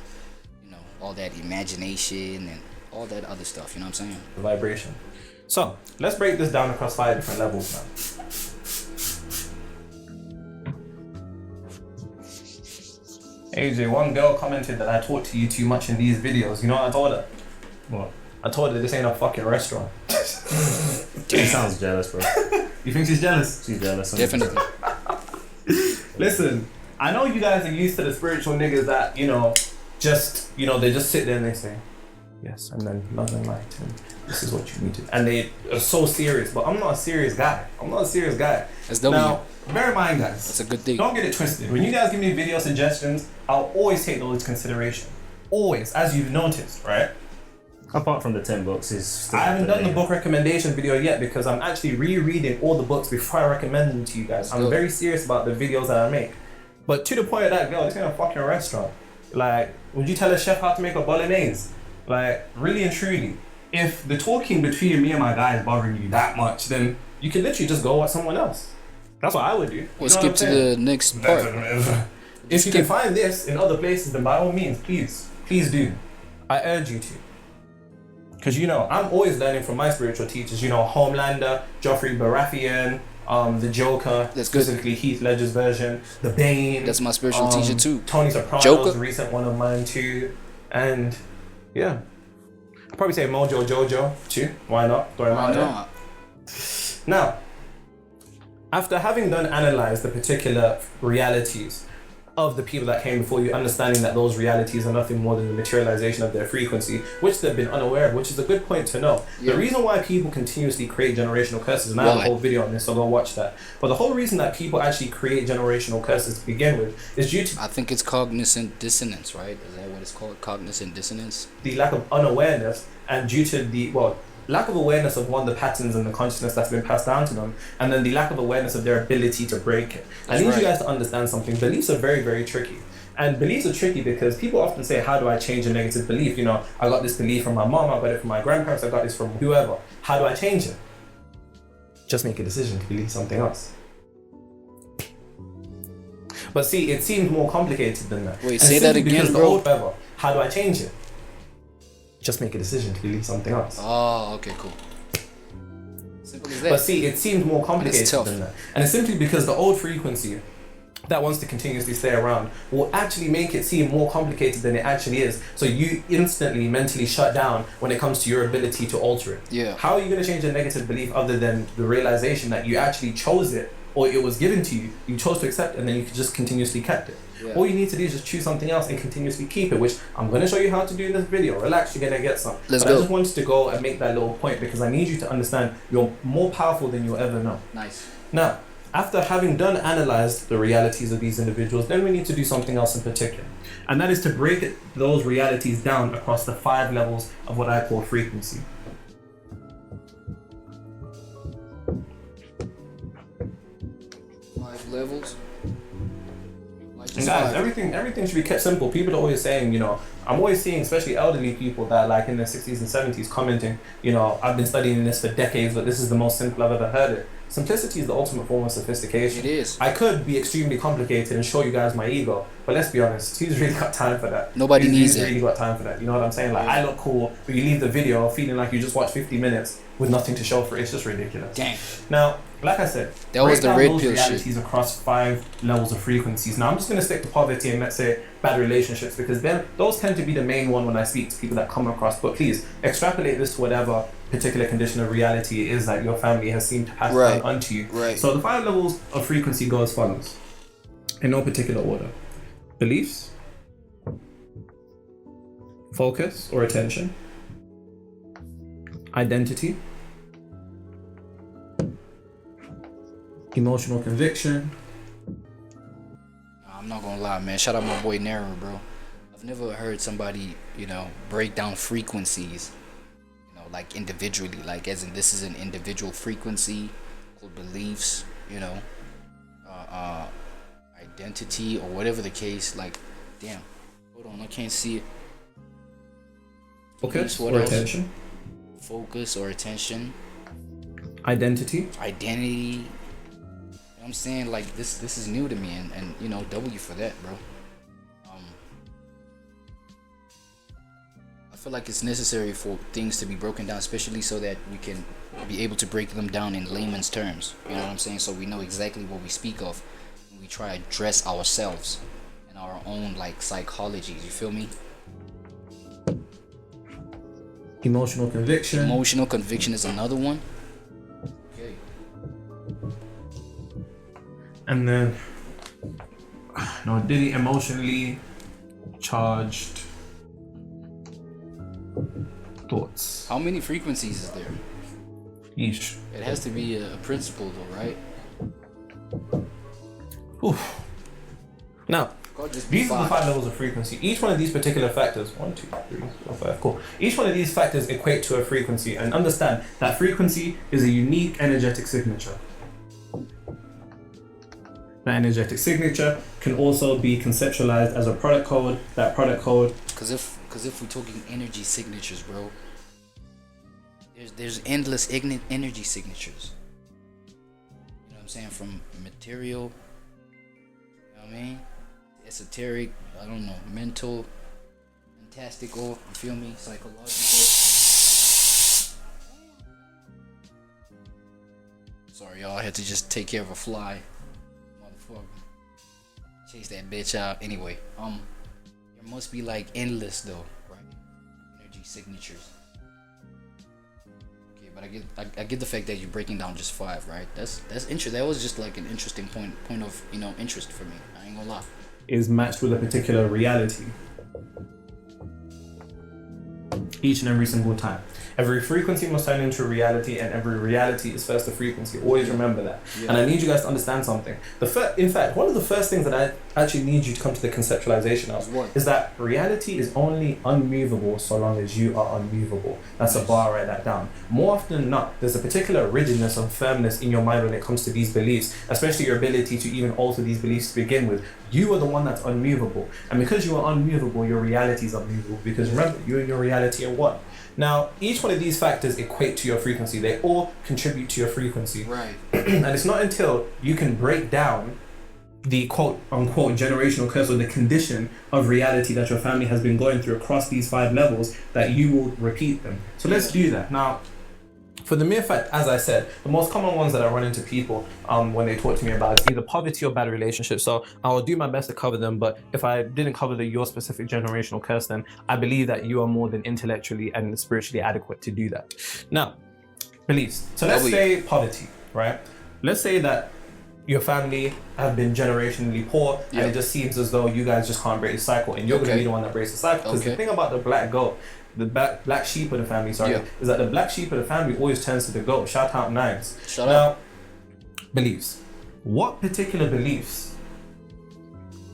you know, all that imagination and all that other stuff, you know what I'm saying? Vibration. So let's break this down across 5 different levels now. AJ, one girl commented that I talk to you too much in these videos. You know what I told her? What? I told her this ain't a fucking restaurant. She sounds jealous, bro. You think she's jealous? She's jealous. Definitely. Listen, I know you guys are used to the spiritual niggas that, you know, just, you know, they just sit there and they say, yes, and then love and light, and this is what you need to. And they are so serious, but I'm not a serious guy. That's W. Now, bear in mind, guys. That's a good thing. Don't get it twisted. When you guys give me video suggestions, I'll always take those into consideration. Always, as you've noticed, right? Apart from the 10 books, I haven't done the book recommendation video yet because I'm actually rereading all the books before I recommend them to you guys. I'm very serious about the videos that I make. But to the point of that girl, it's in a fucking restaurant. Like, would you tell a chef how to make a bolognese? Like, really and truly, if the talking between me and my guy is bothering you that much, then you can literally just go watch someone else. That's what I would do. We'll skip to the next part. If you can find this in other places, then by all means, please do. I urge you to. Because, you know, I'm always learning from my spiritual teachers. You know, Homelander, Joffrey Baratheon, the Joker, specifically Heath Ledger's version, the Bane. That's my spiritual teacher too. Tony Soprano's a recent one of mine too. And yeah, I'd probably say Mojo Jojo too. Why not? Throw him out there. Now, after having done analyze the particular realities of the people that came before you, understanding that those realities are nothing more than the materialization of their frequency, which they've been unaware of, which is a good point to know. The reason why people continuously create generational curses, and I have a whole video on this, so go watch that. But the whole reason that people actually create generational curses to begin with is due to... I think it's cognizant dissonance, right? Is that what it's called? Cognizant dissonance? The lack of unawareness, and due to the, lack of awareness of the patterns and the consciousness that's been passed down to them, and then the lack of awareness of their ability to break it. I need you guys to understand something. Beliefs are very, very tricky. And beliefs are tricky because people often say, how do I change a negative belief? You know, I got this belief from my mom, I got it from my grandparents, I got this from whoever. How do I change it? Just make a decision to believe something else. But see, it seems more complicated than that. Wait, say that again, bro. How do I change it? Just make a decision to believe something else. Oh, okay, cool. Simple as that. But see, it seems more complicated than that. And it's simply because the old frequency that wants to continuously stay around will actually make it seem more complicated than it actually is. So you instantly mentally shut down when it comes to your ability to alter it. Yeah. How are you going to change a negative belief other than the realization that you actually chose it, or it was given to you, you chose to accept it, and then you just continuously kept it? Yeah. All you need to do is just choose something else and continuously keep it, which I'm going to show you how to do in this video. Relax, you're going to get some. Let's go. I just wanted to go and make that little point because I need you to understand you're more powerful than you'll ever know. Nice. Now, after having done analyzed the realities of these individuals, then we need to do something else in particular. And that is to break those realities down across the 5 levels of what I call frequency. Levels. And guys, everything should be kept simple. People are always saying, you know, I'm always seeing, especially elderly people that like in their 60s and 70s commenting, you know, I've been studying this for decades, but this is the most simple I've ever heard it. Simplicity is the ultimate form of sophistication. It is. I could be extremely complicated and show you guys my ego, but let's be honest, who's really got time for that? Nobody needs it. Who's really got time for that? You know what I'm saying? Like, I look cool, but you leave the video feeling like you just watched 50 minutes with nothing to show for it. It's just ridiculous. Dang. Now, like I said, that was the red pill realities shit. Across 5 levels of frequencies. Now, I'm just going to stick to poverty and let's say bad relationships because then those tend to be the main one when I speak to people that come across. But please extrapolate this to whatever particular condition of reality it is that your family has seemed to pass down onto you. Right. So the 5 levels of frequency go as follows, in no particular order: beliefs, focus or attention, identity, emotional conviction. I'm not gonna lie, man. Shout out my boy Nero, bro. I've never heard somebody, break down frequencies, like individually, like as in this is an individual frequency called beliefs, identity or whatever the case. Like, damn, hold on, I can't see it. Focus What or else? attention, Focus or attention, identity, identity. You know what I'm saying? Like this is new to me, and W for that, bro. I feel like it's necessary for things to be broken down, especially so that we can be able to break them down in layman's terms. You know what I'm saying? So we know exactly what we speak of. And we try to address ourselves and our own like psychologies. You feel me? emotional conviction, Emotional conviction is another one. Okay. and then did he emotionally charged thoughts. How many frequencies is there? Each. It has to be a principle, though, right? Oof. Now, Can't just be these are the 5. 5 levels of frequency. Each one of these particular factors, 1, 2, 3, 4, 5, cool. Each one of these factors equate to a frequency, and understand that frequency is a unique energetic signature. That energetic signature can also be conceptualized as a product code. That product code. Because if we're talking energy signatures, bro, there's endless energy signatures. You know what I'm saying? From material, you know what I mean? Esoteric, I don't know, mental, fantastical, you feel me? Psychological. Sorry, y'all, I had to just take care of a fly. Motherfucker. Chase that bitch out. Anyway, there must be like endless though, right? Energy signatures. Okay, but I get the fact that you're breaking down just 5, right? That's interesting. That was just like an interesting point of interest for me. I ain't gonna lie. Is matched with a particular reality each and every single time. Every frequency must turn into a reality, and every reality is first a frequency. Always remember that. Yeah. And I need you guys to understand something. In fact, one of the first things that I actually need you to come to the conceptualization of is that reality is only unmovable so long as you are unmovable. That's a bar, write that down. More often than not, there's a particular rigidness and firmness in your mind when it comes to these beliefs, especially your ability to even alter these beliefs to begin with. You are the one that's unmovable. And because you are unmovable, your reality is unmovable. Because remember, you and your reality are one. Now, each one of these factors equate to your frequency. They all contribute to your frequency. Right. And it's not until you can break down the quote-unquote generational curse or the condition of reality that your family has been going through across these 5 levels that you will repeat them. So let's do that. Now, for the mere fact, as I said, the most common ones that I run into people when they talk to me about is either poverty or bad relationships. So I will do my best to cover them, but if I didn't cover your specific generational curse, then I believe that you are more than intellectually and spiritually adequate to do that. Now, beliefs. So let's say poverty, right? Let's say that your family have been generationally poor, and it just seems as though you guys just can't break the cycle, and you're going to be the one that breaks the cycle. Because the thing about the black goat, the black sheep of the family, is that the black sheep of the family always turns to the goat. Shout out Nines. Now, beliefs. What particular beliefs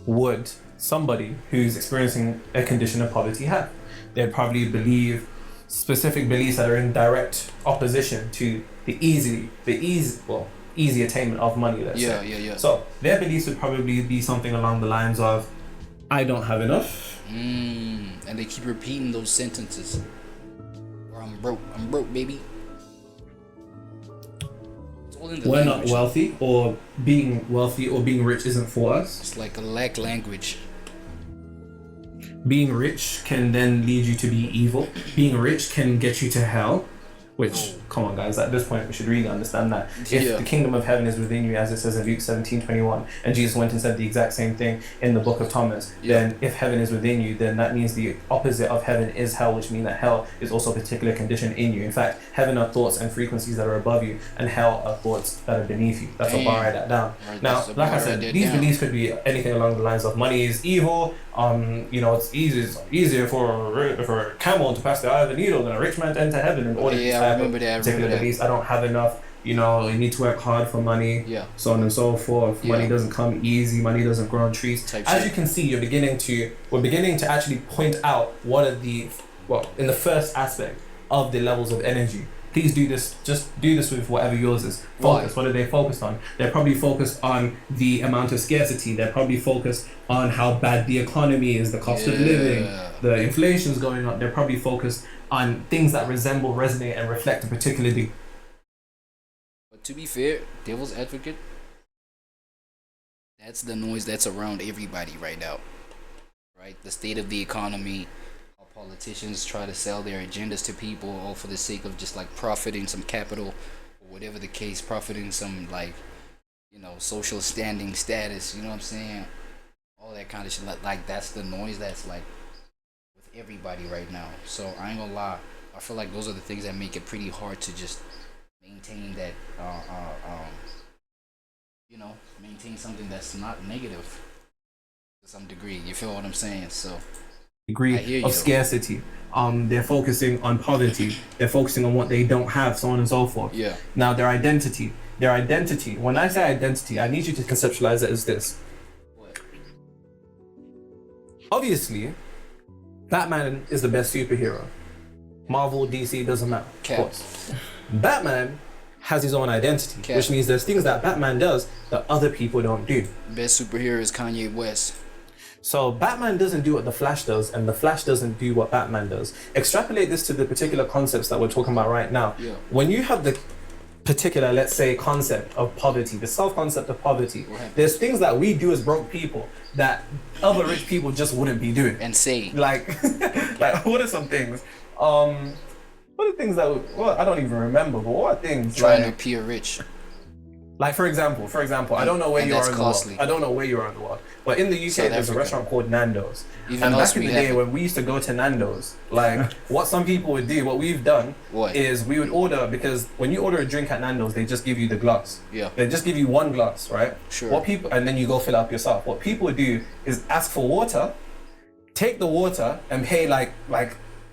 would somebody who's experiencing a condition of poverty have? They'd probably believe specific beliefs that are in direct opposition to the easy attainment of money, let's say. So their beliefs would probably be something along the lines of, I don't have enough. And they keep repeating those sentences. Or I'm broke, baby. It's all in the We're language. not wealthy, or being wealthy or being rich isn't for us. It's like a lack language. Being rich can then lead you to be evil. Being rich can get you to hell, which come on, guys, at this point, we should really understand that if the kingdom of heaven is within you, as it says in Luke 17:21, and Jesus went and said the exact same thing in the book of Thomas, then if heaven is within you, then that means the opposite of heaven is hell, which means that hell is also a particular condition in you. In fact, heaven are thoughts and frequencies that are above you, and hell are thoughts that are beneath you. That's what bar write that down. Right, now, like I said, these beliefs could be anything along the lines of money is evil. It's easier for a camel to pass the eye of a needle than a rich man to enter heaven. And all these particular beliefs. I don't have enough. You need to work hard for money. So on and so forth. Money doesn't come easy. Money doesn't grow on trees. As you can see, we're beginning to actually point out what are in the first aspect of the levels of energy. Please do this. Just do this with whatever yours is. Focus. What are they focused on? They're probably focused on the amount of scarcity. They're probably focused on how bad the economy is, the cost of living, the inflation's going up. They're probably focused on things that resemble, resonate, and reflect a particular degree. But to be fair, devil's advocate, that's the noise that's around everybody right now. Right? The state of the economy. Politicians try to sell their agendas to people all for the sake of just like profiting some capital or whatever the case, profiting some social standing status, you know what I'm saying? All that kind of shit. Like that's the noise that's like with everybody right now. So I ain't gonna lie, I feel like those are the things that make it pretty hard to just maintain that maintain something that's not negative to some degree. You feel what I'm saying? So degree of scarcity. They're focusing on poverty. They're focusing on what they don't have, so on and so forth. Now their identity. When I say identity, I need you to conceptualize it as this. What? Obviously, Batman is the best superhero. Marvel, DC, doesn't matter. Of course. Batman has his own identity, which means there's things that Batman does that other people don't do. Best superhero is Kanye West. So Batman doesn't do what the Flash does, and the Flash doesn't do what Batman does. Extrapolate this to the particular concepts that we're talking about right now. When you have the particular, let's say, concept of poverty, the self-concept of poverty, there's things that we do as broke people that other rich people just wouldn't be doing. And say. Like what are some things? What are things that, I don't even remember, but what are things? Trying to appear rich. Like for example, I don't know where you are in the world. I don't know where you are in the world. But in the UK, there's a restaurant called Nando's. And back in the day when we used to go to Nando's, like what some people would do, what we've done is we would order, because when you order a drink at Nando's, they just give you the glass. They just give you one glass, right? Sure. And then you go fill it up yourself. What people would do is ask for water, take the water and pay like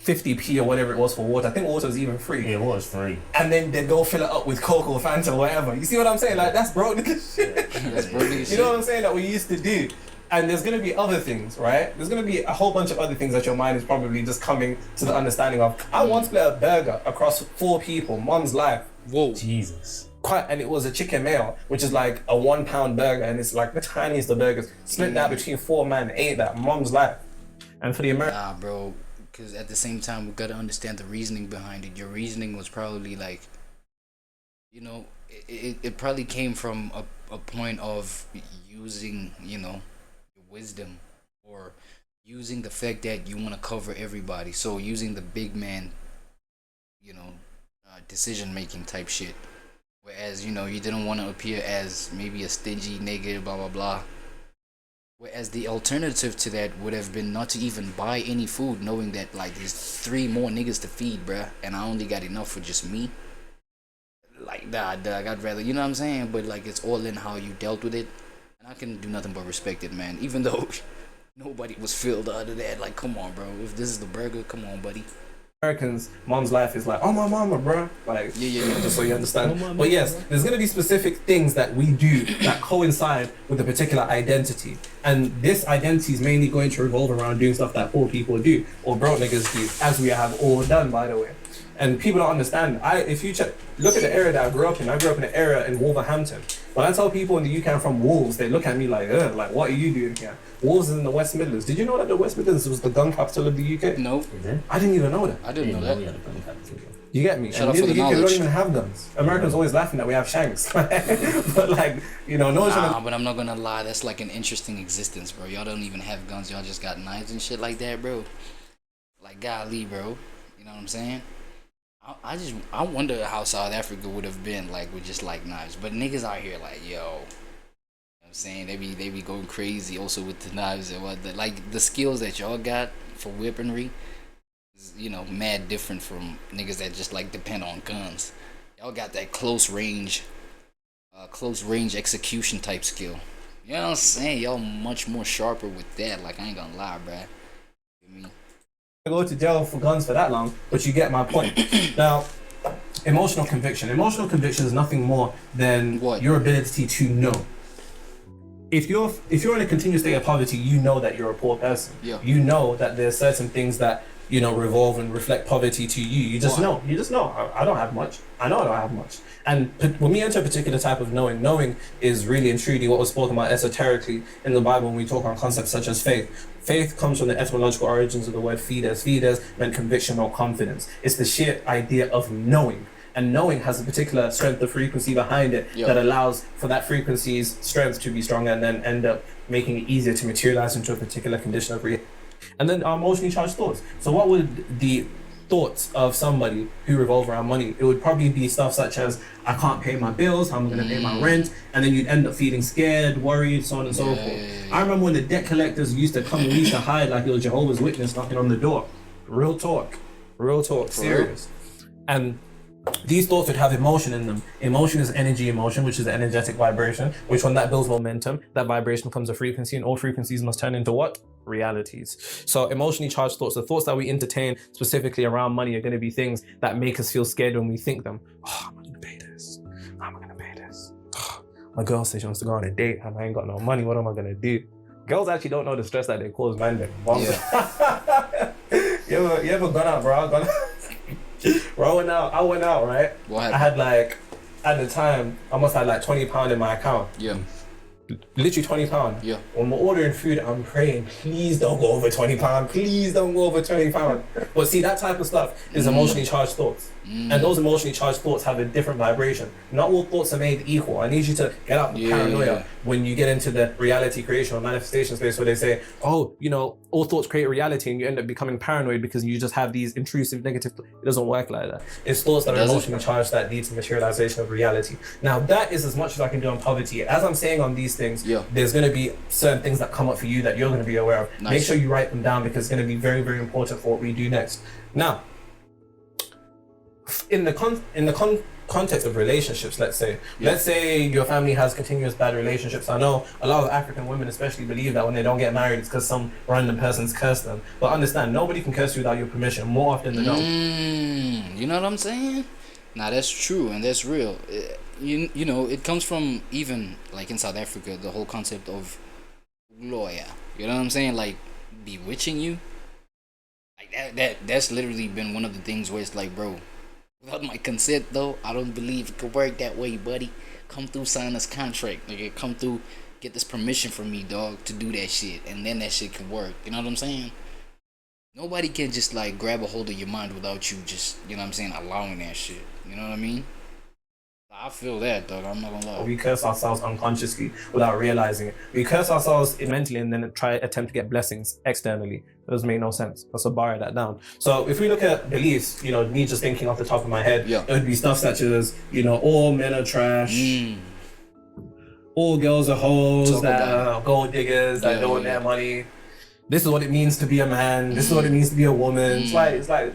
50p or whatever it was for water. I think water was even free. It was free. And then they go fill it up with Coke or Fanta or whatever. You see what I'm saying? Like that's broke nigga shit. That's broke nigga shit. You know what I'm saying? That we used to do. And there's gonna be other things, right? There's gonna be a whole bunch of other things that your mind is probably just coming to the understanding of. I once split a burger across 4 people, mom's life. Whoa. Jesus. And it was a chicken mayo, which is like a 1 pound burger, and it's like the tiniest of burgers. Split that between 4 men, ate that, mom's life. And for the American. Nah, bro. Because at the same time, we got to understand the reasoning behind it. Your reasoning was probably like, it probably came from a point of using, your wisdom, or using the fact that you want to cover everybody. So using the big man, decision-making type shit. Whereas, you didn't want to appear as maybe a stingy nigga, blah, blah, blah. Whereas the alternative to that would have been not to even buy any food, knowing that like there's 3 more niggas to feed, bruh, and I only got enough for just me. Like, nah, dog, I'd rather, you know what I'm saying? But like, it's all in how you dealt with it, and I can do nothing but respect it, man. Even though nobody was filled out of that. Like, come on, bro. If this is the burger, come on, buddy. Americans, mom's life is like, oh my mama, bro. Like, just so you understand. But yes, there's gonna be specific things that we do that coincide with a particular identity, and this identity is mainly going to revolve around doing stuff that poor people do or broke niggas do, as we have all done, by the way. And people don't understand. If you look at the area that I grew up in an area in Wolverhampton. When I tell people in the UK I'm from Wolves, they look at me like, like, what are you doing here? Wolves is in the West Midlands. Did you know that the West Midlands was the gun capital of the UK? No. I didn't even know that. I didn't know that. You get me? Shout and out for the the UK knowledge. don't even have guns. Americans always laughing that we have shanks. But like, no one's Nah, but I'm not gonna lie, that's like an interesting existence, bro. Y'all don't even have guns, y'all just got knives and shit like that, bro. Like, golly, bro. You know what I'm saying? I wonder how South Africa would have been like with just like knives. But niggas out here like, yo, you know what I'm saying, they be going crazy also with the knives and what like the skills that y'all got for weaponry is, you know, mad different from niggas that just like depend on guns. Y'all got that close range execution type skill. You know what I'm saying? Y'all much more sharper with that. Like, I ain't gonna lie, bruh. You know Go to jail for guns for that long, but you get my point. Now, emotional conviction. Emotional conviction is nothing more than What? your ability to know. If you're in a continuous state of poverty, you know that you're a poor person. Yeah. You know that there's certain things that, you know, revolve and reflect poverty to you. You just Why? know. You just know. I don't have much. I know I don't have much. And when we enter a particular type of knowing is really and truly what was spoken about esoterically in the Bible when we talk on concepts such as faith. Faith comes from the etymological origins of the word fides. Fides meant conviction or confidence. It's the sheer idea of knowing. And knowing has a particular strength of frequency behind it that allows for that frequency's strength to be stronger and then end up making it easier to materialize into a particular condition of reality. And then our emotionally charged thoughts. So what would the thoughts of somebody who revolve around money? It would probably be stuff such as, I can't pay my bills, how am I going to pay my rent? And then you'd end up feeling scared, worried, so on and so forth. I remember when the debt collectors used to come and we used to hide like it was Jehovah's Witness knocking on the door. Real talk, serious. And these thoughts would have emotion in them. Emotion is energy emotion, which is an energetic vibration, which when that builds momentum, that vibration becomes a frequency, and all frequencies must turn into what? Realities. So emotionally charged thoughts, the thoughts that we entertain specifically around money are going to be things that make us feel scared when we think them. Oh, am I going to pay this? How am I going to pay this? Oh, my girl says she wants to go on a date and I ain't got no money. What am I going to do? Girls actually don't know the stress that they cause, man. Yeah. you ever gone out, bro? Bro, I went out, right? What happened? I had like, at the time, I must have like £20 in my account. Yeah. Literally £20. Yeah. When we're ordering food, I'm praying, please don't go over £20. Please don't go over £20. But see, that type of stuff is emotionally charged thoughts. And those emotionally charged thoughts have a different vibration. Not all thoughts are made equal. I need you to get out of paranoia when you get into the reality creation or manifestation space where they say, oh, you know, all thoughts create reality, and you end up becoming paranoid because you just have these intrusive negative thoughts. It doesn't work like that. It's thoughts that are emotionally charged that lead to materialization of reality. Now, that is as much as I can do on poverty. As I'm saying on these things, there's going to be certain things that come up for you that you're going to be aware of. Make sure you write them down because it's going to be very, very important for what we do next. Now, in the context of relationships, let's say your family has continuous bad relationships. I know a lot of African women especially believe that when they don't get married it's because some random person's cursed them, but understand, nobody can curse you without your permission more often than not. You know what I'm saying? Nah, that's true and that's real. You know, it comes from even like in South Africa, the whole concept of lawyer. You know what I'm saying? Like bewitching you. Like that's literally been one of the things where it's like, bro, without my consent though, I don't believe it could work that way, buddy. Come through, sign this contract. Nigga, come through, get this permission from me, dog, to do that shit, and then that shit can work. You know what I'm saying? Nobody can just like grab a hold of your mind without you just, you know what I'm saying, allowing that shit. You know what I mean? I feel that, dog. I'm not gonna lie. We curse ourselves unconsciously without realizing it. We curse ourselves mentally and then attempt to get blessings externally. That doesn't make no sense. Let's borrow that down. So if we look at beliefs, you know, me just thinking off the top of my head, it would be stuff such as, you know, all men are trash. All girls are hoes, that are gold diggers, that don't want their money. This is what it means to be a man. This is what it means to be a woman. It's like,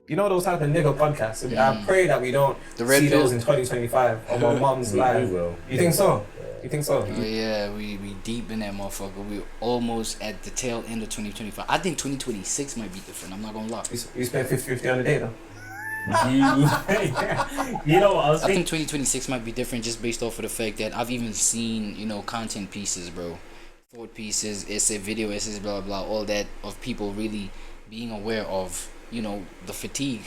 you know, those type of nigga podcasts. I pray that we don't see those in 2025 on my mom's live. You think so? You think so? Oh yeah, we deep in that motherfucker. We almost at the tail end of 2025. I think 2026 might be different. I'm not gonna lie. You spent 50-50 on the day though. You know what I was I thinking? think 2026 might be different just based off of the fact that I've even seen, you know, content pieces, bro. Thought pieces, essay, video essays, blah, blah, blah, all that of people really being aware of, you know, the fatigue.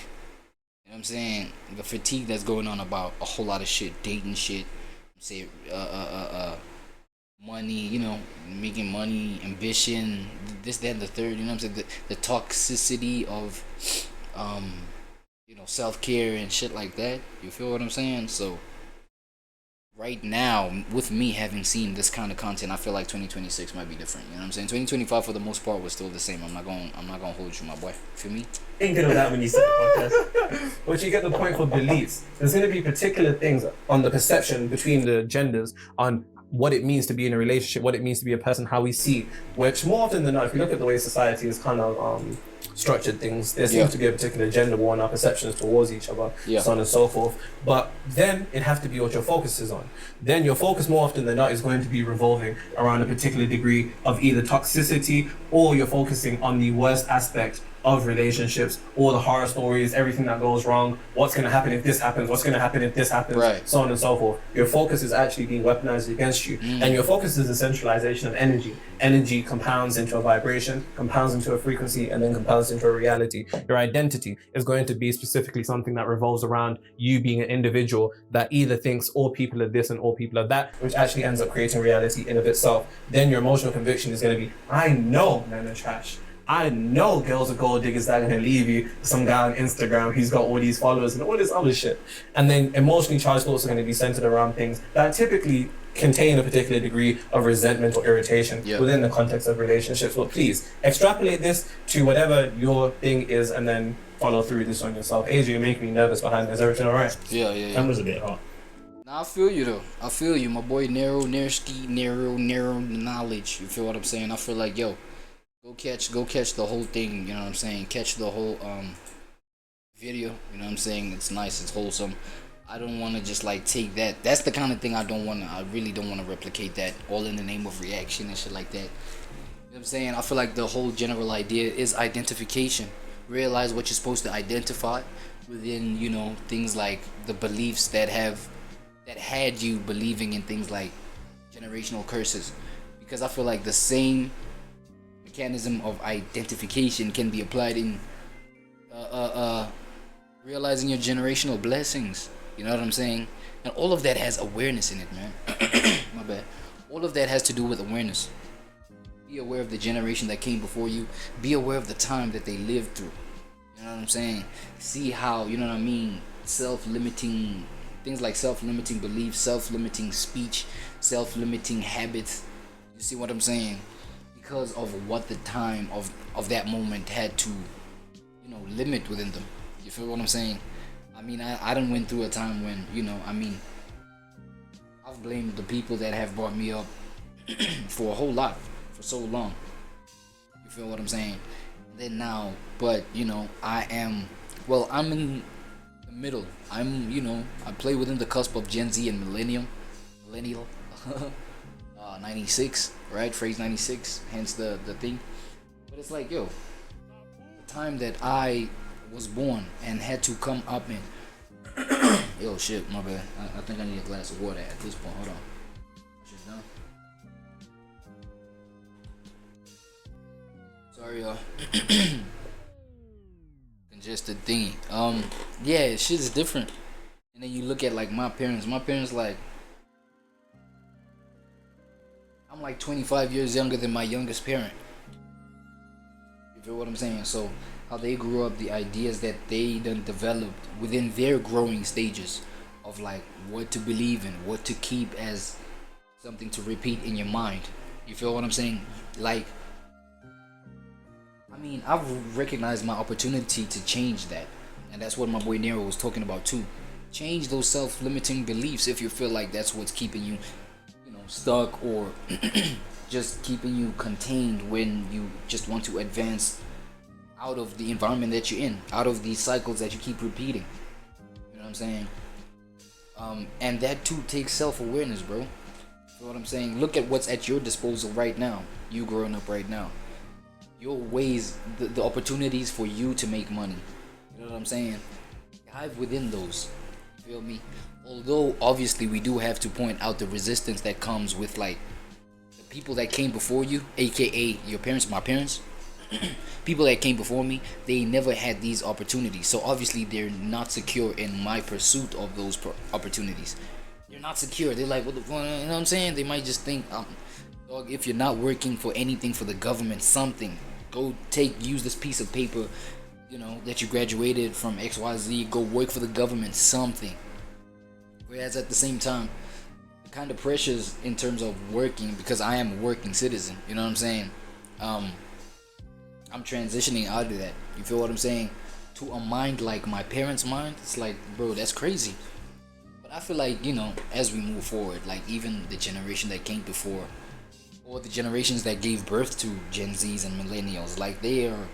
You know what I'm saying? The fatigue that's going on about a whole lot of shit, dating shit, say, money, you know, making money, ambition, this, that, and the third, you know what I'm saying? The toxicity of, you know, self-care and shit like that. You feel what I'm saying? So, right now, with me having seen this kind of content, I feel like 2026 might be different. You know what I'm saying? 2025 for the most part was still the same. I'm not gonna hold you, my boy. Feel me? Thinking of that when you said the podcast. But you get the point for beliefs. There's going to be particular things on the perception between the genders on what it means to be in a relationship, what it means to be a person, how we see, which more often than not, if you look at the way society is kind of structured things, there seems to be a particular gender war in our perceptions towards each other, so on and so forth. But then it has to be what your focus is on. Then your focus more often than not is going to be revolving around a particular degree of either toxicity, or you're focusing on the worst aspect of relationships, all the horror stories, everything that goes wrong, what's going to happen if this happens, what's going to happen if this happens, so on and so forth. Your focus is actually being weaponized against you. And your focus is a centralization of energy. Energy compounds into a vibration, compounds into a frequency, and then compounds into a reality. Your identity is going to be specifically something that revolves around you being an individual that either thinks all people are this and all people are that, which actually ends up creating reality in of itself. Then your emotional conviction is going to be, I know men are trash. I know girls are gold diggers that are going to leave you. Some guy on Instagram, he's got all these followers and all this other shit. And then emotionally charged thoughts are going to be centered around things that typically contain a particular degree of resentment or irritation within the context of relationships. But please extrapolate this to whatever your thing is and then follow through this on yourself. AJ, you're making me nervous behind this. Everything all right? Yeah. Camera's a bit hot. Nah, I feel you though. I feel you, my boy. Narrow knowledge. You feel what I'm saying? I feel like, yo, Go catch the whole thing, you know what I'm saying? Catch the whole video, you know what I'm saying? It's nice, it's wholesome. I don't want to just like take that. That's the kind of thing I really don't want to replicate that all in the name of reaction and shit like that. You know what I'm saying? I feel like the whole general idea is identification. Realize what you're supposed to identify within, you know, things like the beliefs that had you believing in things like generational curses. Because I feel like the same mechanism of identification can be applied in realizing your generational blessings. You know what I'm saying? And all of that has awareness in it, man. My bad. All of that has to do with awareness. Be aware of the generation that came before you. Be aware of the time that they lived through. You know what I'm saying? See how, you know what I mean, self-limiting things like self-limiting beliefs, self-limiting speech, self-limiting habits. You see what I'm saying? Because of what the time of that moment had to, you know, limit within them. You feel what I'm saying? I mean, I done went through a time when, you know, I mean, I've blamed the people that have brought me up for a whole lot, for so long. You feel what I'm saying? Then now, but, you know, I'm in the middle. You know, I play within the cusp of Gen Z and millennial. 96, right? Phrase 96, hence the thing. But it's like, yo, the time that I was born and had to come up in. Yo, shit, my bad. I think I need a glass of water at this point. Hold on. Shit's done. Sorry, y'all. Congested thingy. Yeah, shit's different. And then you look at like my parents. My parents like, I'm like 25 years younger than my youngest parent. You feel what I'm saying? So how they grew up, the ideas that they done developed within their growing stages of like what to believe in, what to keep as something to repeat in your mind. You feel what I'm saying? Like, I mean, I've recognized my opportunity to change that. And that's what my boy Nero was talking about too. Change those self-limiting beliefs if you feel like that's what's keeping you, you know, stuck or just keeping you contained when you just want to advance out of the environment that you're in, out of these cycles that you keep repeating. You know what I'm saying? And that too takes self-awareness, bro. You know what I'm saying? Look at what's at your disposal right now. You growing up right now. Your ways, the opportunities for you to make money. You know what I'm saying? Dive within those. You feel me? Although obviously we do have to point out the resistance that comes with like the people that came before you, aka your parents, my parents. People that came before me, they never had these opportunities. So obviously they're not secure in my pursuit of those opportunities. They're not secure. They're like, what the fuck? You know what I'm saying? They might just think, dog, if you're not working for anything for the government, something, go use this piece of paper, you know, that you graduated from XYZ, go work for the government, something. Whereas at the same time, the kind of pressures in terms of working, because I am a working citizen, you know what I'm saying? I'm transitioning out of that, you feel what I'm saying? To a mind like my parents' mind, it's like, bro, that's crazy. But I feel like, you know, as we move forward, like even the generation that came before, or the generations that gave birth to Gen Zs and millennials, like they are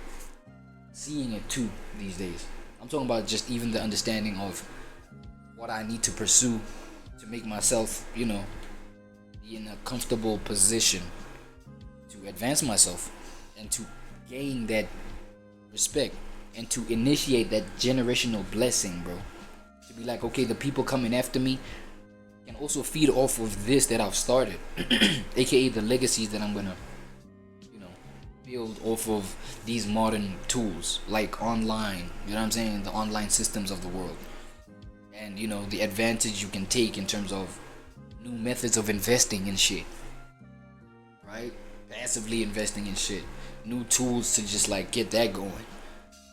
seeing it too these days. I'm talking about just even the understanding of what I need to pursue to make myself, you know, be in a comfortable position to advance myself and to gain that respect and to initiate that generational blessing, bro. To be like, okay, the people coming after me can also feed off of this that I've started, aka the legacies that I'm gonna, you know, build off of these modern tools like online, you know what I'm saying, the online systems of the world, and you know the advantage you can take in terms of new methods of investing in shit, right? Passively investing in shit, new tools to just like get that going,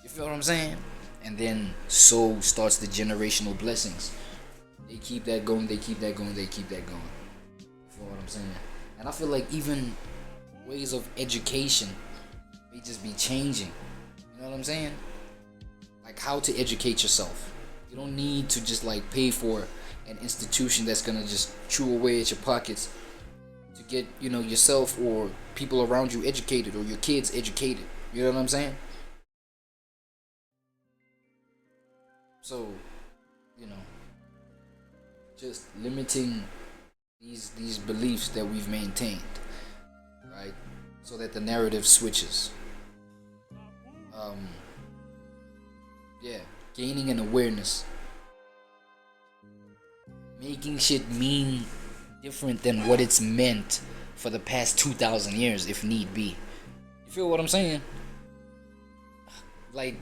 you feel what I'm saying? And then so starts the generational blessings. They keep that going, they keep that going, they keep that going. You feel what I'm saying? And I feel like even ways of education may just be changing. You know what I'm saying? Like how to educate yourself. You don't need to just like pay for an institution that's gonna just chew away at your pockets to get, you know, yourself or people around you educated or your kids educated. You know what I'm saying? So, you know, just limiting these beliefs that we've maintained, right? So that the narrative switches. Yeah, gaining an awareness, making shit mean different than what it's meant for the past 2,000 years, if need be. You feel what I'm saying? Like,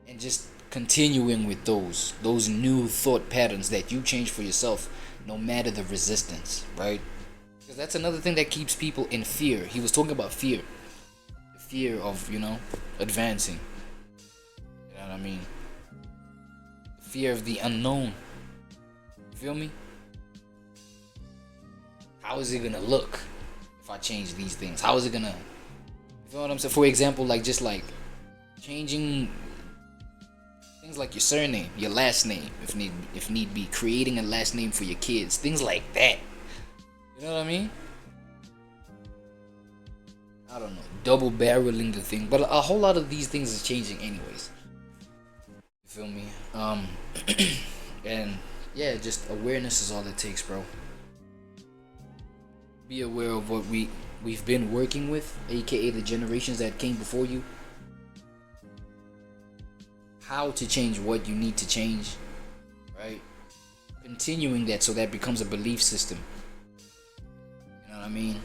and just continuing with those new thought patterns that you change for yourself, no matter the resistance, right? Because that's another thing that keeps people in fear. He was talking about fear, the fear of, you know, advancing. You know what I mean? The fear of the unknown. You feel me? How is it gonna look if I change these things? How is it gonna? You feel what I'm saying? For example, like just like changing things like your surname, your last name, if need be, creating a last name for your kids, things like that. You know what I mean? I don't know, double barreling the thing, but a whole lot of these things is changing anyways. You feel me? And yeah, just awareness is all it takes, bro. Be aware of what we've been working with, aka the generations that came before you. How to change what you need to change, right? Continuing that so that becomes a belief system. You know what I mean?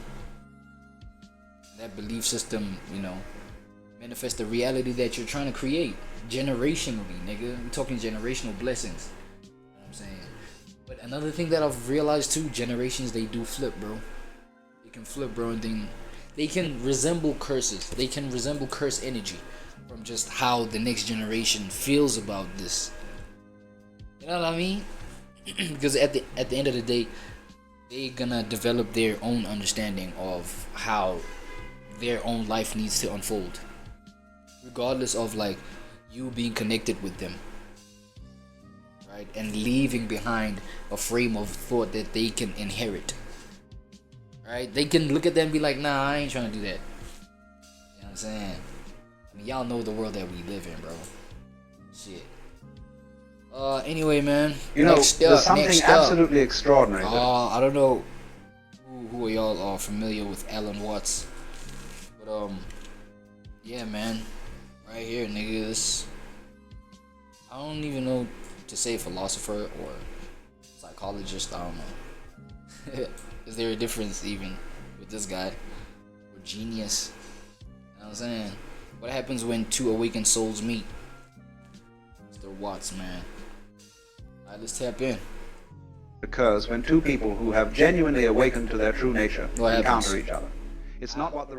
That belief system, you know, manifests the reality that you're trying to create generationally, nigga. We're talking generational blessings. You know what I'm saying? But another thing that I've realized too, generations, they do flip, bro. They can flip, bro, and then they can resemble curses. They can resemble curse energy from just how the next generation feels about this. You know what I mean? Because at the end of the day, they're gonna develop their own understanding of how their own life needs to unfold, regardless of like you being connected with them, right? And leaving behind a frame of thought that they can inherit, right? They can look at them and be like, nah, I ain't trying to do that. You know what I'm saying? I mean, y'all know the world that we live in, bro. Shit. Anyway, man. You know, there's something absolutely extraordinary. I don't know who of y'all are familiar with Alan Watts, but yeah, man. Right here, nigga. This, I don't even know to say philosopher or psychologist. I don't know. Is there a difference even with this guy? Or genius? You know what I'm saying? What happens when two awakened souls meet? Mr. Watts, man. Alright, let's tap in. Occurs when two people who have genuinely awakened to their true nature What encounter happens? each other. It's not what the